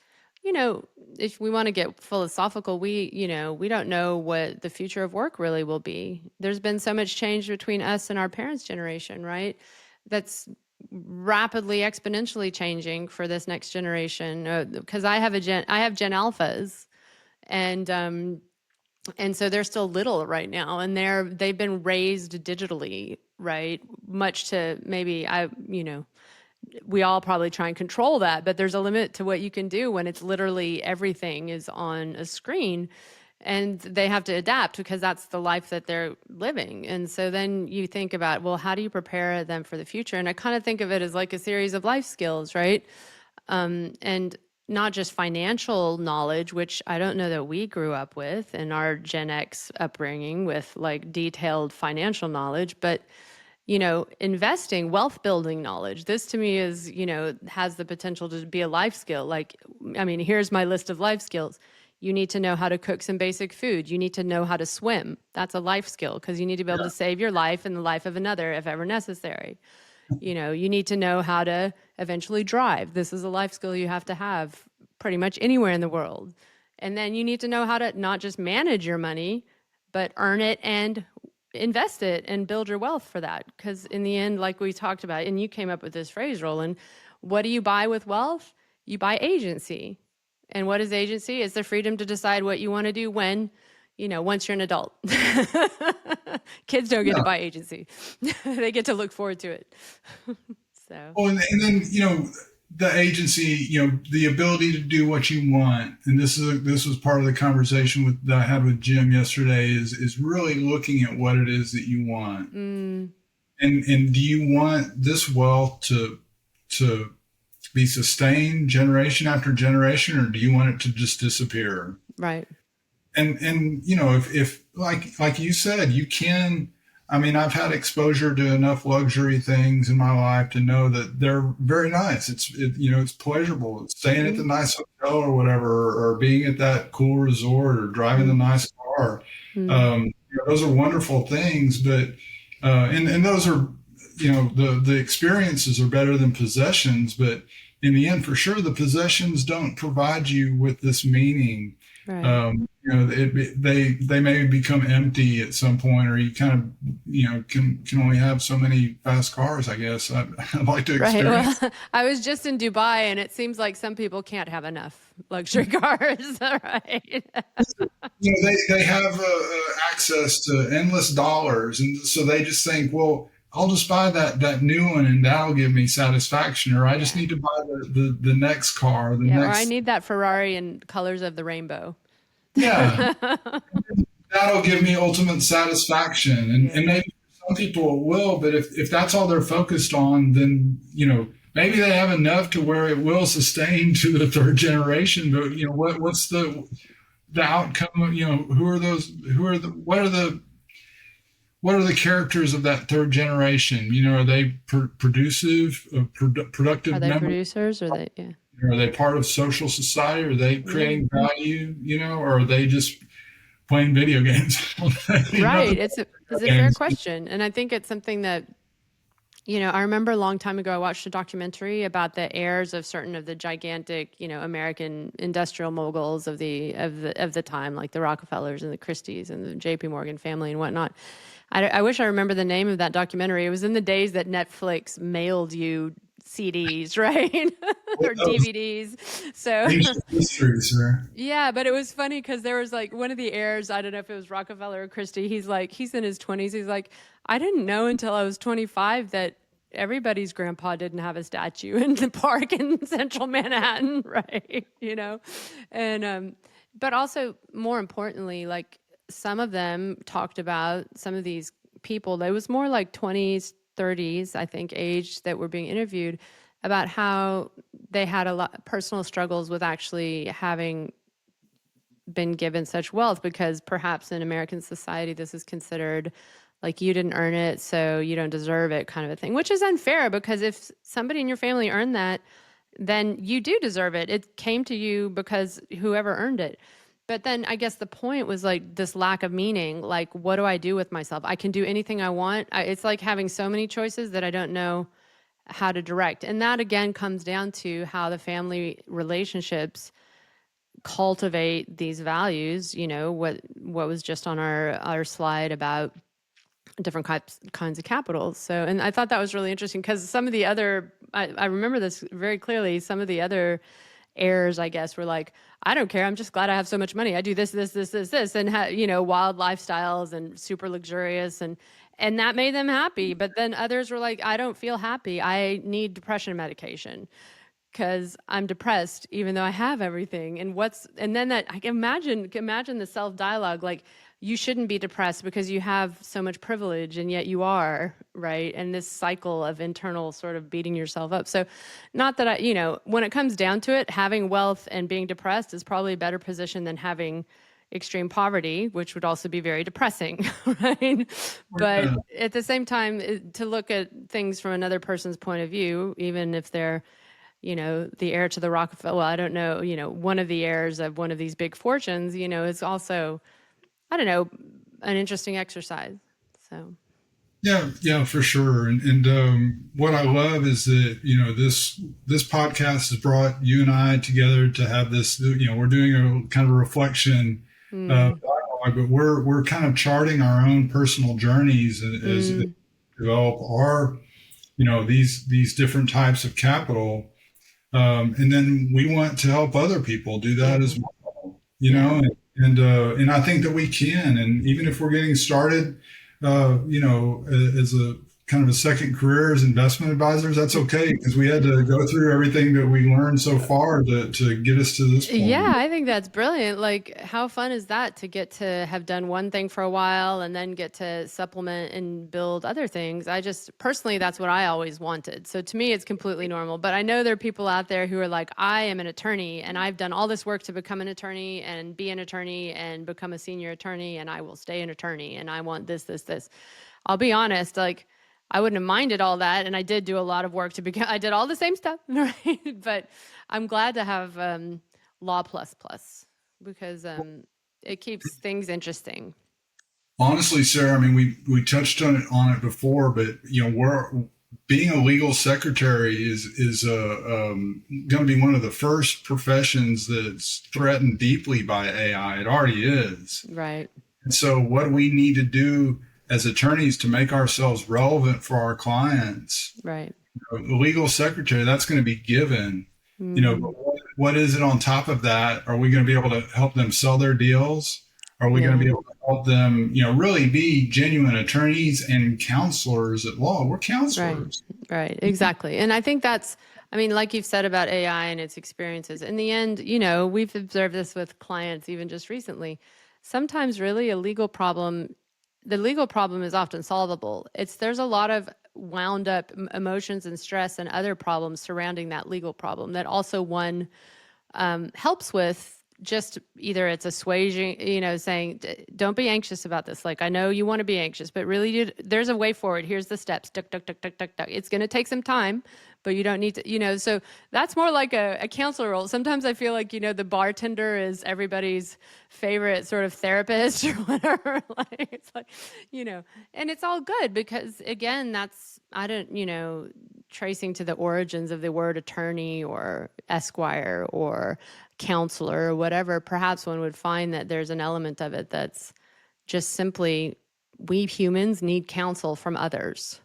if we want to get philosophical, we don't know what the future of work really will be. There's been so much change between us and our parents' generation, right? That's rapidly exponentially changing for this next generation because I have Gen Alphas and so they're still little right now and they've been raised digitally, right? Much to maybe we all probably try and control that, but there's a limit to what you can do when it's literally everything is on a screen and they have to adapt because that's the life that they're living. And so then you think about, well, how do you prepare them for the future? And I kind of think of it as like a series of life skills, right? And not just financial knowledge, which I don't know that we grew up with in our Gen X upbringing with like detailed financial knowledge, but investing, wealth building knowledge. This to me is, has the potential to be a life skill. Like, I mean, here's my list of life skills. You need to know how to cook some basic food. You need to know how to swim. That's a life skill because you need to be able to save your life and the life of another if ever necessary. You need to know how to eventually drive. This is a life skill you have to have pretty much anywhere in the world. And then you need to know how to not just manage your money, but earn it and invest it and build your wealth for that. Because in the end, like we talked about, and you came up with this phrase, Roland, what do you buy with wealth? You buy agency. And what is agency? It's the freedom to decide what you want to do when, once you're an adult. Kids don't get to buy agency. They get to look forward to it. So. Well, and then the agency, the ability to do what you want, and this was part of the conversation that I had with Jim yesterday. Is really looking at what it is that you want, and do you want this wealth to be sustained generation after generation, or do you want it to just disappear? Right. And if like you said, you can. I mean, I've had exposure to enough luxury things in my life to know that they're very nice. It's pleasurable. Staying at the nice hotel or whatever, or being at that cool resort, or driving the nice car. Those are wonderful things, but and those are the experiences are better than possessions. But in the end, for sure, the possessions don't provide you with this meaning. Right. They may become empty at some point, or you kind of can only have so many fast cars. I guess I'd like to experience. Right. Well, I was just in Dubai, and it seems like some people can't have enough luxury cars. Right. They have access to endless dollars, and so they just think, well, I'll just buy that new one, and that'll give me satisfaction. Or I just need to buy the next car. Or I need that Ferrari in colors of the rainbow. Yeah, that'll give me ultimate satisfaction, and maybe some people it will. But if that's all they're focused on, then maybe they have enough to where it will sustain to the third generation. But what's the outcome? Who are those? What are the characters of that third generation? Are they productive Are they members? producers, or they? Yeah. Are they part of social society? Are they creating value? Or are they just playing video games? Right. It's a fair question, and I think it's something that I remember a long time ago, I watched a documentary about the heirs of certain of the gigantic, American industrial moguls of the time, like the Rockefellers and the Christies and the J.P. Morgan family and whatnot. I wish I remember the name of that documentary. It was in the days that Netflix mailed you CDs, right? Well, Or that was DVDs. So ancient history, sir. yeah, but it was funny because there was like one of the heirs, I don't know if it was Rockefeller or Christie, he's in his 20s. He's like, I didn't know until I was 25 that everybody's grandpa didn't have a statue in the park in central Manhattan, right? And but also more importantly, like some of them talked about some of these people, they was more like 20s, 30s, I think, age that were being interviewed about how they had a lot personal struggles with actually having been given such wealth, because perhaps in American society this is considered like you didn't earn it, so you don't deserve it, kind of a thing, which is unfair, because if somebody in your family earned that, then you do deserve it. It came to you because whoever earned it. But then I guess the point was like this lack of meaning. Like, what do I do with myself? I can do anything I want. It's like having so many choices that I don't know how to direct. And that again comes down to how the family relationships cultivate these values. What was just on our slide about different kinds of capitals. So, and I thought that was really interesting because some of the other, I remember this very clearly. Some of the other heirs, I guess, were like, I don't care. I'm just glad I have so much money. I do this, this, this, this, this, and wild lifestyles and super luxurious, and that made them happy. But then others were like, I don't feel happy. I need depression medication because I'm depressed, even though I have everything. And then that, I can imagine the self dialogue, like, you shouldn't be depressed because you have so much privilege, and yet you are, right? And this cycle of internal sort of beating yourself up. So not that when it comes down to it, having wealth and being depressed is probably a better position than having extreme poverty, which would also be very depressing, right? But Yeah. at the same time, to look at things from another person's point of view, even if they're the heir to the Rockefeller, well, I don't know, one of the heirs of one of these big fortunes, is also, I don't know, an interesting exercise. So, Yeah, for sure. And what I love is that this podcast has brought you and I together to have this. We're doing a kind of a reflection dialogue, but we're kind of charting our own personal journeys as we develop our these different types of capital, and then we want to help other people do that as well. And I think that we can. And even if we're getting started, as a kind of a second career as investment advisors, that's okay, because we had to go through everything that we learned so far to get us to this point. Yeah, I think that's brilliant. Like, how fun is that to get to have done one thing for a while and then get to supplement and build other things? I just personally, that's what I always wanted. So to me, it's completely normal. But I know there are people out there who are like, I am an attorney and I've done all this work to become an attorney and be an attorney and become a senior attorney, and I will stay an attorney and I want this, this, this. I'll be honest, like, I wouldn't have minded all that. And I did do a lot of work to become, I did all the same stuff, right? But I'm glad to have law plus plus, because it keeps things interesting. Honestly, Sarah, I mean, we touched on it before, but we're being a legal secretary is going to be one of the first professions that's threatened deeply by AI. It already is. Right. And so what we need to do as attorneys to make ourselves relevant for our clients, Right. legal secretary, that's going to be given. But what is it on top of that? Are we going to be able to help them sell their deals? Are we going to be able to help them, really be genuine attorneys and counselors at law? We're counselors. Right. Exactly. And I think that's, I mean, like you've said about AI and its experiences, in the end, we've observed this with clients even just recently. Sometimes really the legal problem is often solvable. There's a lot of wound up emotions and stress and other problems surrounding that legal problem that also one helps with. Just either it's assuaging, saying, don't be anxious about this. Like, I know you want to be anxious, but really there's a way forward. Here's the steps. Duck, duck, duck, duck, duck, duck. It's going to take some time, but you don't need to, so that's more like a counselor role. Sometimes I feel like, the bartender is everybody's favorite sort of therapist or whatever. Like, it's like, and it's all good because again, I don't, tracing to the origins of the word attorney or esquire or counselor or whatever, perhaps one would find that there's an element of it that's just simply we humans need counsel from others.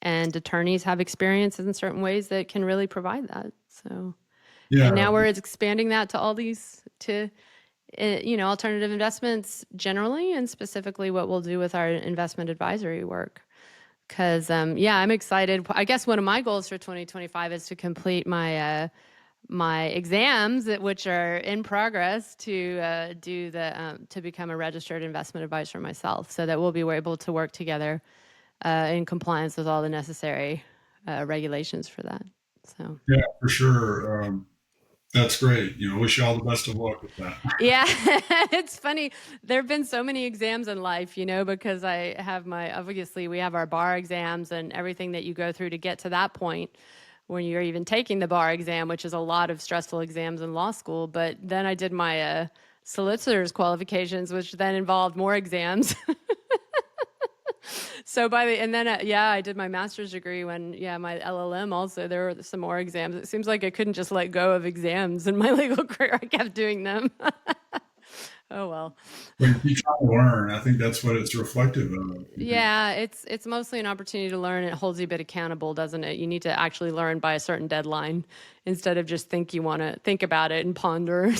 And attorneys have experiences in certain ways that can really provide that. So, and Yeah. now we're expanding that to all these, to, alternative investments generally, and specifically what we'll do with our investment advisory work. Because, I'm excited. I guess one of my goals for 2025 is to complete my exams, which are in progress, to to become a registered investment advisor myself, so that we'll be able to work together in compliance with all the necessary regulations for that. So Yeah, for sure. That's great. Wish you all the best of luck with that. yeah, it's funny. There have been so many exams in life, because I have obviously we have our bar exams and everything that you go through to get to that point when you're even taking the bar exam, which is a lot of stressful exams in law school. But then I did my solicitor's qualifications, which then involved more exams. So I did my master's degree my LLM also, there were some more exams. It seems like I couldn't just let go of exams in my legal career. I kept doing them. Oh, well. But you try to learn. I think that's what it's reflective of. Yeah, it's mostly an opportunity to learn. It holds you a bit accountable, doesn't it? You need to actually learn by a certain deadline instead of just think you want to think about it and ponder.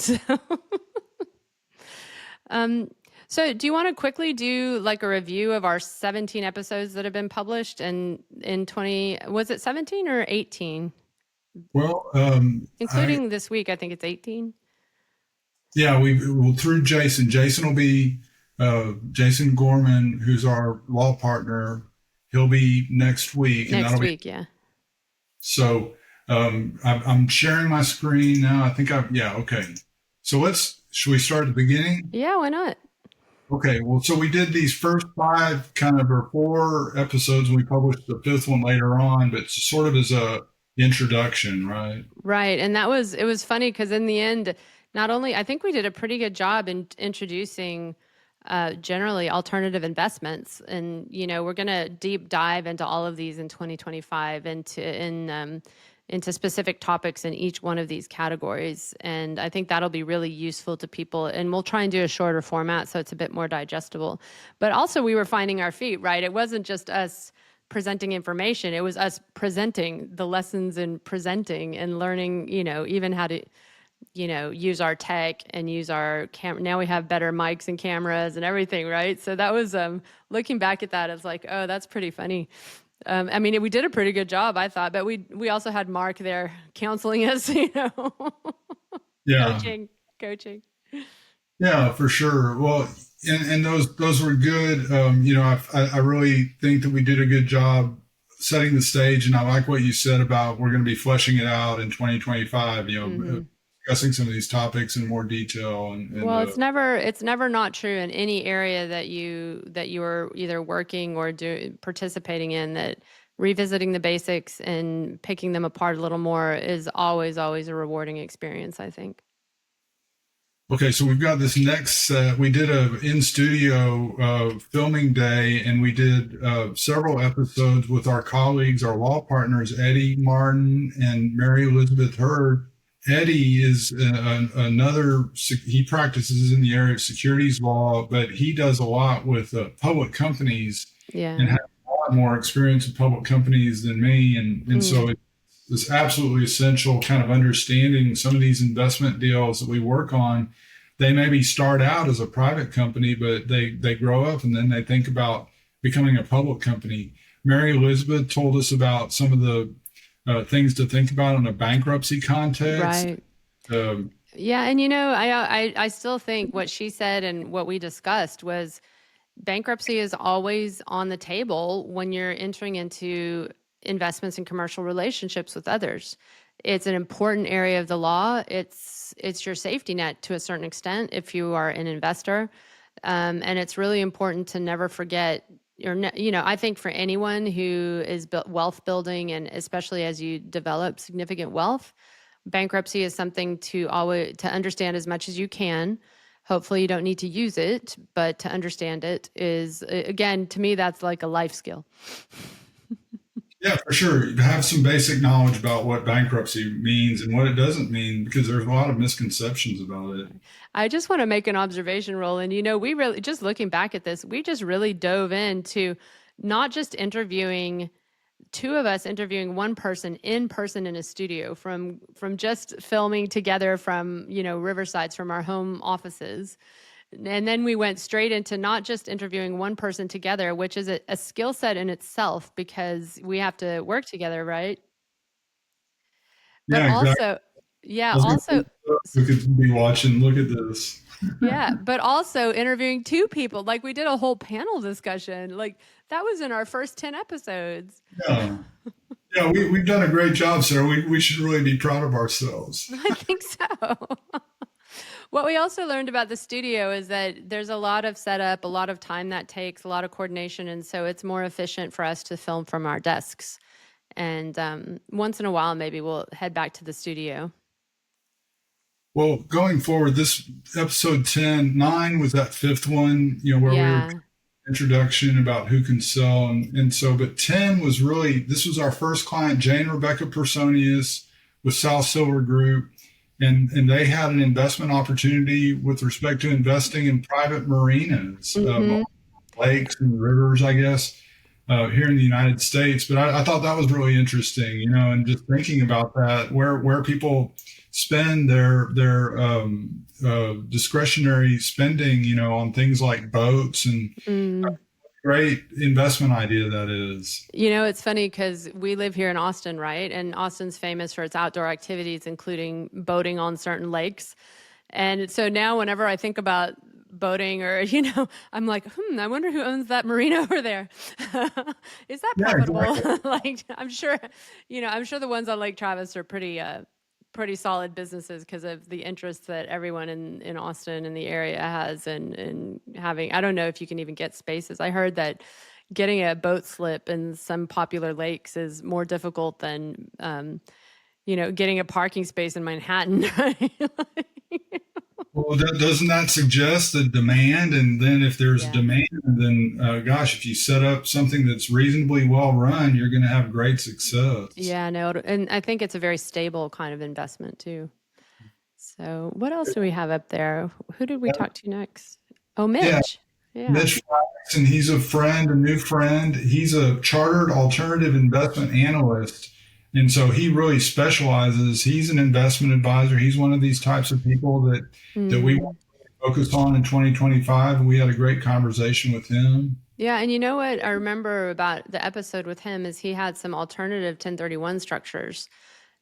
So do you want to quickly do like a review of our 17 episodes that have been published and in 20, was it 17 or 18? Well, Including this week, I think it's 18. Yeah, will through Jason. Jason will be Jason Gorman, who's our law partner. He'll be next week. Next week, yeah. So I'm sharing my screen now. I think okay. So should we start at the beginning? Yeah, why not? Okay, well, so we did these first 5 kind of or 4 episodes, and we published the 5th one later on, but sort of as a introduction, right? Right, and it was funny because in the end, not only, I think we did a pretty good job in introducing generally alternative investments, and we're going to deep dive into all of these in 2025 into specific topics in each one of these categories. And I think that'll be really useful to people. And we'll try and do a shorter format so it's a bit more digestible. But also we were finding our feet, right? It wasn't just us presenting information. It was us presenting the lessons in presenting and learning, even how to, use our tech and use our camera. Now we have better mics and cameras and everything, right? So that was, looking back at that, it's like, oh, that's pretty funny. I mean, we did a pretty good job, I thought, but we also had Mark there counseling us, Yeah. coaching. Yeah, for sure. Well, and those were good. I really think that we did a good job setting the stage, and I like what you said about we're going to be fleshing it out in 2025. Discussing some of these topics in more detail. And well, it's never not true in any area that you are either working or participating in, that revisiting the basics and picking them apart a little more is always a rewarding experience, I think. Okay, so we've got this next set. We did a in studio filming day, and we did several episodes with our colleagues, our law partners, Eddie Martin and Mary Elizabeth Hurd. Eddie is he practices in the area of securities law, but he does a lot with public companies, and has a lot more experience with public companies than me. And so it's absolutely essential kind of understanding some of these investment deals that we work on. They maybe start out as a private company, but they grow up and then they think about becoming a public company. Mary Elizabeth told us about some of the things to think about in a bankruptcy context. Right. Yeah. And, I still think what she said and what we discussed was bankruptcy is always on the table when you're entering into investments and commercial relationships with others. It's an important area of the law. It's your safety net to a certain extent if you are an investor. And it's really important to never forget I think for anyone who is wealth building, and especially as you develop significant wealth, bankruptcy is something to understand as much as you can. Hopefully you don't need to use it, but to understand it is, again, to me, that's like a life skill. Yeah, for sure. Have some basic knowledge about what bankruptcy means and what it doesn't mean, because there's a lot of misconceptions about it. I just want to make an observation, Roland. We really, just looking back at this, we just really dove into not just interviewing two of us interviewing one person in a studio, from just filming together from Riversides, from our home offices, and then we went straight into not just interviewing one person together, which is a skill set in itself because we have to work together, right? But Yeah, exactly. also, yeah, I was going also, to we could be watching. Look at this. yeah, but also interviewing two people. Like, we did a whole panel discussion. Like, that was in our first 10 episodes. Yeah. Yeah, we've done a great job, sir. We should really be proud of ourselves. I think so. What we also learned about the studio is that there's a lot of setup, a lot of time that takes, a lot of coordination. And so it's more efficient for us to film from our desks. And once in a while, maybe we'll head back to the studio. Well, going forward, this episode 10, 9 was that fifth one, where we were Yeah. introduction about who can sell. And so, but 10 was really, this was our first client, Jane Rebecca Personius with South Silver Group. And they had an investment opportunity with respect to investing in private marinas, lakes and rivers, I guess, here in the United States. But I thought that was really interesting, and just thinking about that, where people spend their discretionary spending, on things like boats, and great investment idea that is. It's funny because we live here in Austin, right? And Austin's famous for its outdoor activities, including boating on certain lakes. And so now whenever I think about boating, or, I'm like, I wonder who owns that marina over there. Is that Yeah, profitable? exactly. Like, I'm sure the ones on Lake Travis are pretty solid businesses because of the interest that everyone in Austin and the area has, and having, I don't know if you can even get spaces. I heard that getting a boat slip in some popular lakes is more difficult than, getting a parking space in Manhattan. Well, doesn't that suggest the demand? And then if there's Yeah. demand, then gosh, if you set up something that's reasonably well run, you're going to have great success. Yeah, no, and I think it's a very stable kind of investment too. So what else do we have up there? Who did we talk to next? Oh, Yeah, Mitch. Yeah. Mitch Flax, and he's a new friend. He's a chartered alternative investment analyst. And so he really specializes. He's an investment advisor. He's one of these types of people that we Mm. want to focus on in 2025. And we had a great conversation with him. Yeah, and you know what I remember about the episode with him is he had some alternative 1031 structures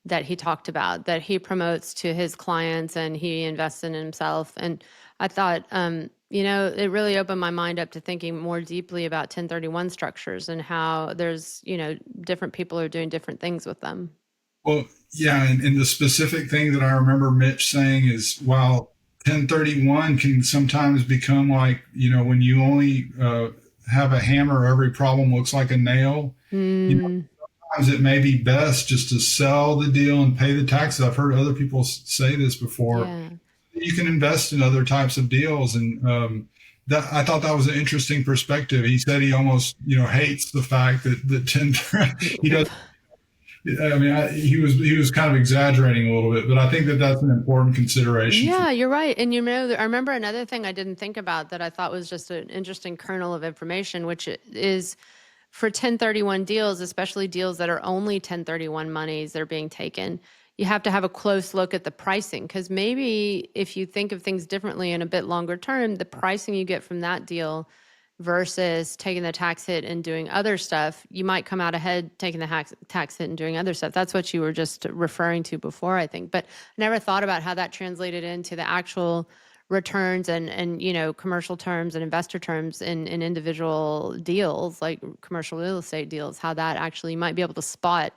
that he talked about, that he promotes to his clients, and he invests in himself. And I thought, it really opened my mind up to thinking more deeply about 1031 structures and how there's, different people are doing different things with them. Well, yeah, and the specific thing that I remember Mitch saying is, while 1031 can sometimes become like, when you only have a hammer, every problem looks like a nail. Mm, Sometimes it may be best just to sell the deal and pay the taxes. I've heard other people say this before. yeah. You can invest in other types of deals, and that I thought that was an interesting perspective. He said he almost, hates the fact that 10 he does. I mean, he was kind of exaggerating a little bit, but I think that that's an important consideration. Yeah, you're right. And I remember another thing I didn't think about that I thought was just an interesting kernel of information, which is for 1031 deals, especially deals that are only 1031 monies that are being taken, you have to have a close look at the pricing, because maybe if you think of things differently in a bit longer term, the pricing you get from that deal versus taking the tax hit and doing other stuff, you might come out ahead taking the tax hit and doing other stuff. That's what you were just referring to before, I think. But I never thought about how that translated into the actual returns and commercial terms and investor terms in individual deals, like commercial real estate deals, how that actually might be able to spot,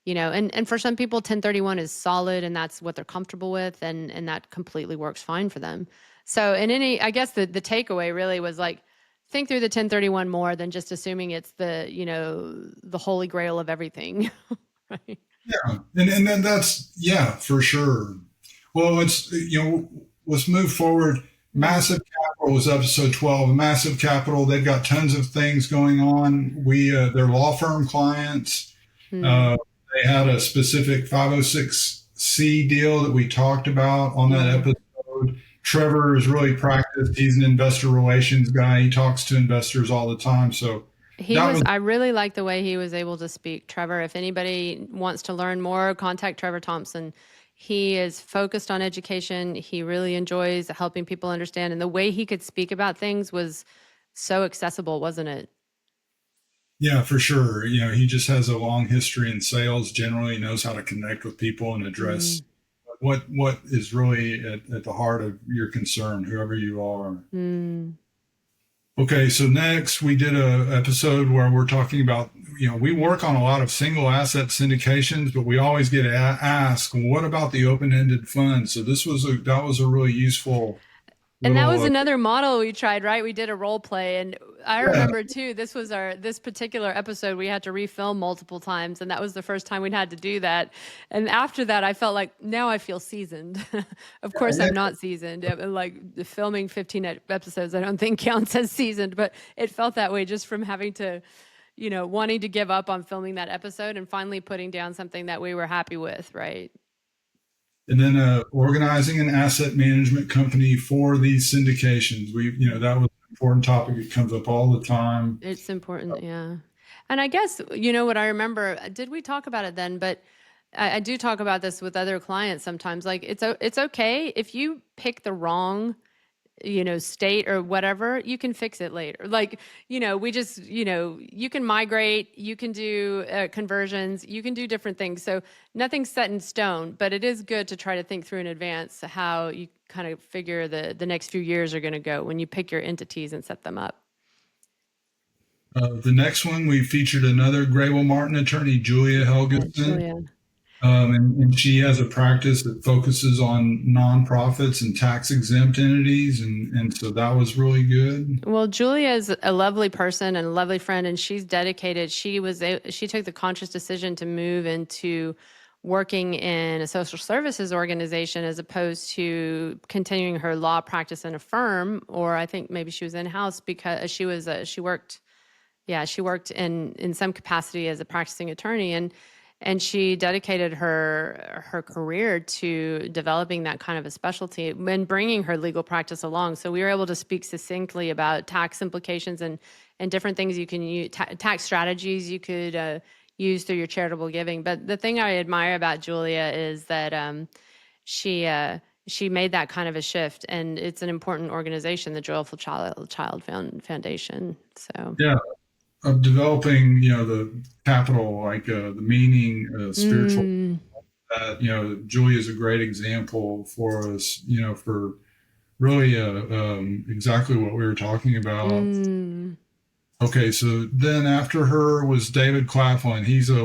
and for some people 1031 is solid and that's what they're comfortable with, and that completely works fine for them. So I guess the takeaway really was like, think through the 1031 more than just assuming it's the, the holy grail of everything. Right. Yeah, and then that's, yeah, for sure. Well, let's move forward. Massive Capital was episode 12. Massive Capital, they've got tons of things going on. Their law firm clients. Mm. Uh, they had a specific 506c deal that we talked about on that episode. Trevor is really practiced. He's an investor relations guy. He talks to investors all the time. So I really like the way he was able to speak. Trevor, if anybody wants to learn more, contact Trevor Thompson. He is focused on education. He really enjoys helping people understand. And the way he could speak about things was so accessible, wasn't it? Yeah, for sure. He just has a long history in sales. Generally knows how to connect with people and address what is really at the heart of your concern, whoever you are. Okay, so next we did a episode where we're talking about, we work on a lot of single asset syndications, but we always get asked, well, what about the open-ended fund? So that was a really useful And that little, was another model we tried, right? We did a role play, and I remember too, this particular episode we had to refilm multiple times, and that was the first time we'd had to do that. And after that, I felt like now I feel seasoned. Of course, I'm not seasoned. Like filming 15 episodes, I don't think counts as seasoned, but it felt that way just from having to, wanting to give up on filming that episode and finally putting down something that we were happy with, right? and then organizing an asset management company for these syndications. That was an important topic. It comes up all the time. It's important, yeah. And I guess, what I remember, did we talk about it then? But I do talk about this with other clients sometimes. Like it's okay if you pick the wrong, state or whatever, you can fix it later. Like, we just, you can migrate, you can do conversions, you can do different things. So nothing's set in stone, but it is good to try to think through in advance how you kind of figure the next few years are going to go when you pick your entities and set them up. The next one, we featured another Grable Martin attorney, Julia Helgeson. Julia. And she has a practice that focuses on nonprofits and tax exempt entities. And so that was really good. Well, Julia is a lovely person and a lovely friend, and she's dedicated. She took the conscious decision to move into working in a social services organization as opposed to continuing her law practice in a firm, or I think maybe she was in-house because she worked in some capacity as a practicing attorney, and she dedicated her career to developing that kind of a specialty and bringing her legal practice along. So we were able to speak succinctly about tax implications and different things you can use, tax strategies you could use through your charitable giving. But the thing I admire about Julia is that she made that kind of a shift, and it's an important organization, the Joyful Child Foundation. So yeah. Of developing, the capital, like the meaning, spiritual. Julia is a great example for us, for really exactly what we were talking about. Okay, so then after her was David Claflin. He's a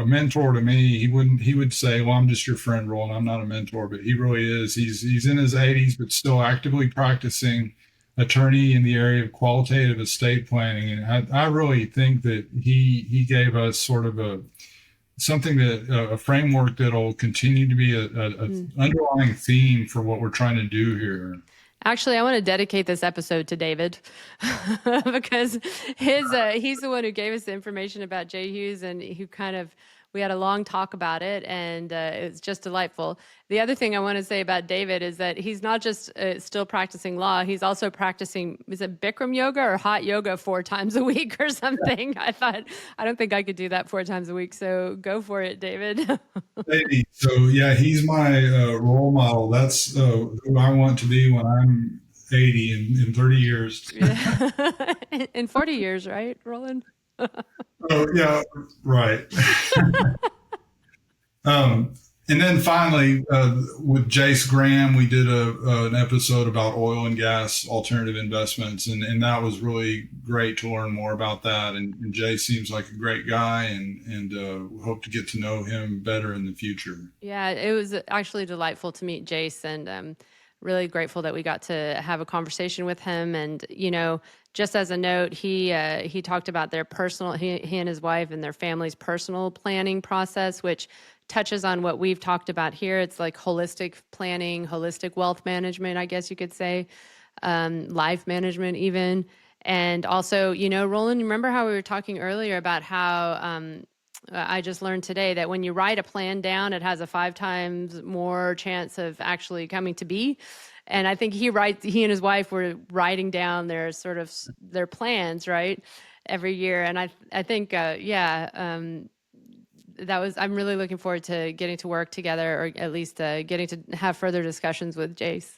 mentor to me. He would say, well, I'm just your friend, Roland. I'm not a mentor, but he really is. He's in his 80s, but still actively practicing attorney in the area of qualitative estate planning. And I really think that he gave us sort of a framework that'll continue to be a underlying theme for what we're trying to do here. Actually, I want to dedicate this episode to David because he's the one who gave us the information about Jay Hughes, and we had a long talk about it, and it was just delightful. The other thing I want to say about David is that he's not just still practicing law, he's also practicing, is it Bikram yoga or hot yoga 4 times a week or something? I don't think I could do that 4 times a week, so go for it, David. Maybe. So yeah, he's my role model. That's who I want to be when I'm 80 in 30 years. In 40 years, right, Roland? Oh yeah, right. And then finally, with Jace Graham, we did an episode about oil and gas alternative investments, and that was really great to learn more about that. And Jace seems like a great guy, and hope to get to know him better in the future. Yeah, it was actually delightful to meet Jace, and really grateful that we got to have a conversation with him. And, just as a note, he talked about their personal, he and his wife and their family's personal planning process, which touches on what we've talked about here. It's like holistic planning, holistic wealth management, I guess you could say, life management even. And also, Roland, remember how we were talking earlier about how I just learned today that when you write a plan down, it has a 5 times more chance of actually coming to be. And I think he and his wife were writing down their their plans, right, every year. And I think, I'm really looking forward to getting to work together, or at least getting to have further discussions with Jace.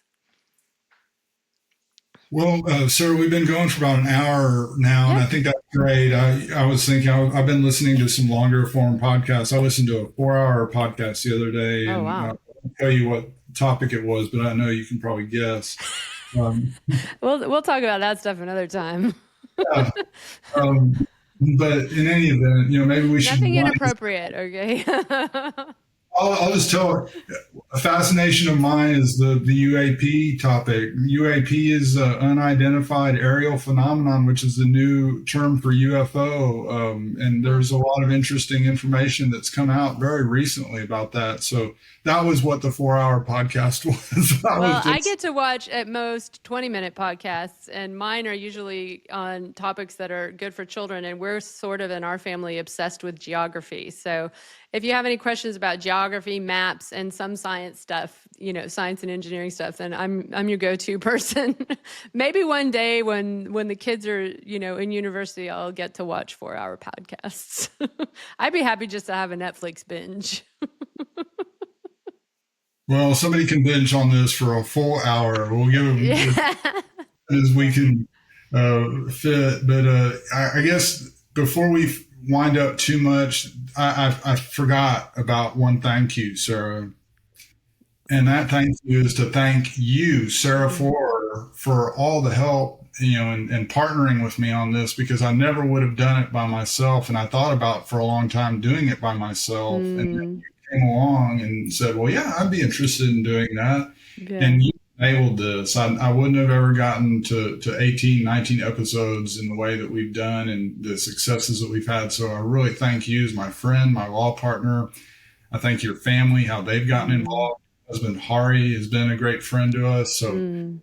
Well, sir, we've been going for about an hour now, and I think that's great. I was thinking, I've been listening to some longer form podcasts. I listened to a 4-hour podcast the other day, and wow. I'll tell you what topic it was, but I know you can probably guess. We'll talk about that stuff another time. Yeah. But in any event, maybe we should. Nothing inappropriate, okay? I'll just tell a fascination of mine is the UAP topic. UAP is unidentified aerial phenomenon, which is the new term for UFO. And there's a lot of interesting information that's come out very recently about that. So that was what the 4-hour podcast was. I get to watch at most 20-minute podcasts, and mine are usually on topics that are good for children. And we're sort of in our family obsessed with geography. So if you have any questions about geography, maps, and some science stuff, science and engineering stuff, then I'm your go-to person. Maybe one day when the kids are, in university, I'll get to watch 4-hour podcasts. I'd be happy just to have a Netflix binge. Well, somebody can binge on this for a full hour. We'll give them as we can fit. But I guess before we wind up too much, I forgot about one thank you, Sarah. And that thank you is to thank you, Sarah, for all the help, and partnering with me on this, because I never would have done it by myself. And I thought about for a long time doing it by myself. And then you came along and said, well, yeah, I'd be interested in doing that. Yeah. And you enabled this. I wouldn't have ever gotten to 18, 19 episodes in the way that we've done and the successes that we've had. So I really thank you as my friend, my law partner. I thank your family, how they've gotten involved. My husband, Hari, has been a great friend to us. So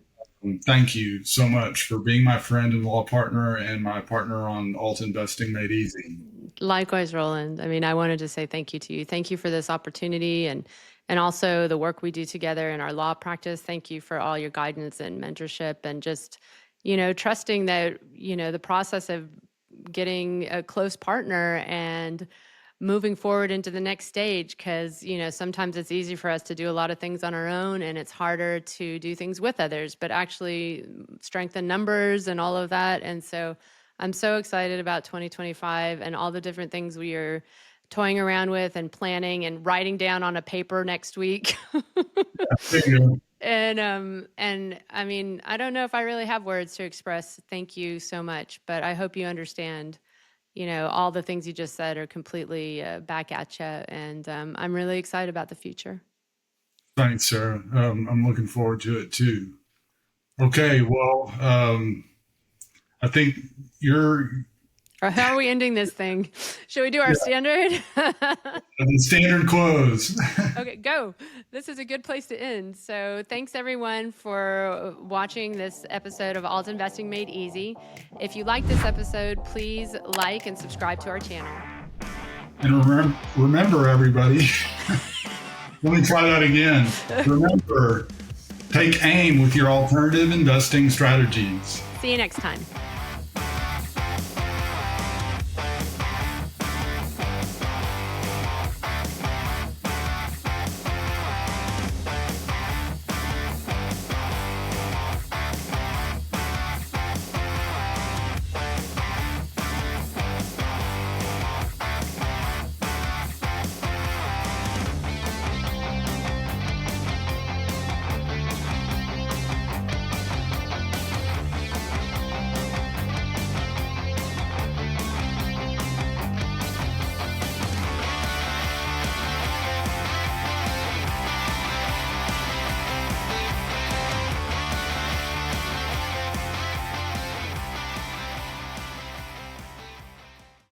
thank you so much for being my friend and law partner and my partner on Alt Investing Made Easy. Likewise, Roland. I mean, I wanted to say thank you to you. Thank you for this opportunity and also the work we do together in our law practice. Thank you for all your guidance and mentorship, and just, trusting that, the process of getting a close partner and moving forward into the next stage. Because, sometimes it's easy for us to do a lot of things on our own, and it's harder to do things with others, but actually strengthen numbers and all of that. And so I'm so excited about 2025 and all the different things we are toying around with and planning and writing down on a paper next week. And I mean, I don't know if I really have words to express thank you so much, but I hope you understand, all the things you just said are completely back at you. And I'm really excited about the future. Thanks, Sarah. I'm looking forward to it too. Okay, well, I think how are we ending this thing? Should we do our standard? Standard close. Okay, go. This is a good place to end. So thanks everyone for watching this episode of Alt Investing Made Easy. If you like this episode, please like and subscribe to our channel. And remember everybody, let me try that again. Remember, take aim with your alternative investing strategies. See you next time.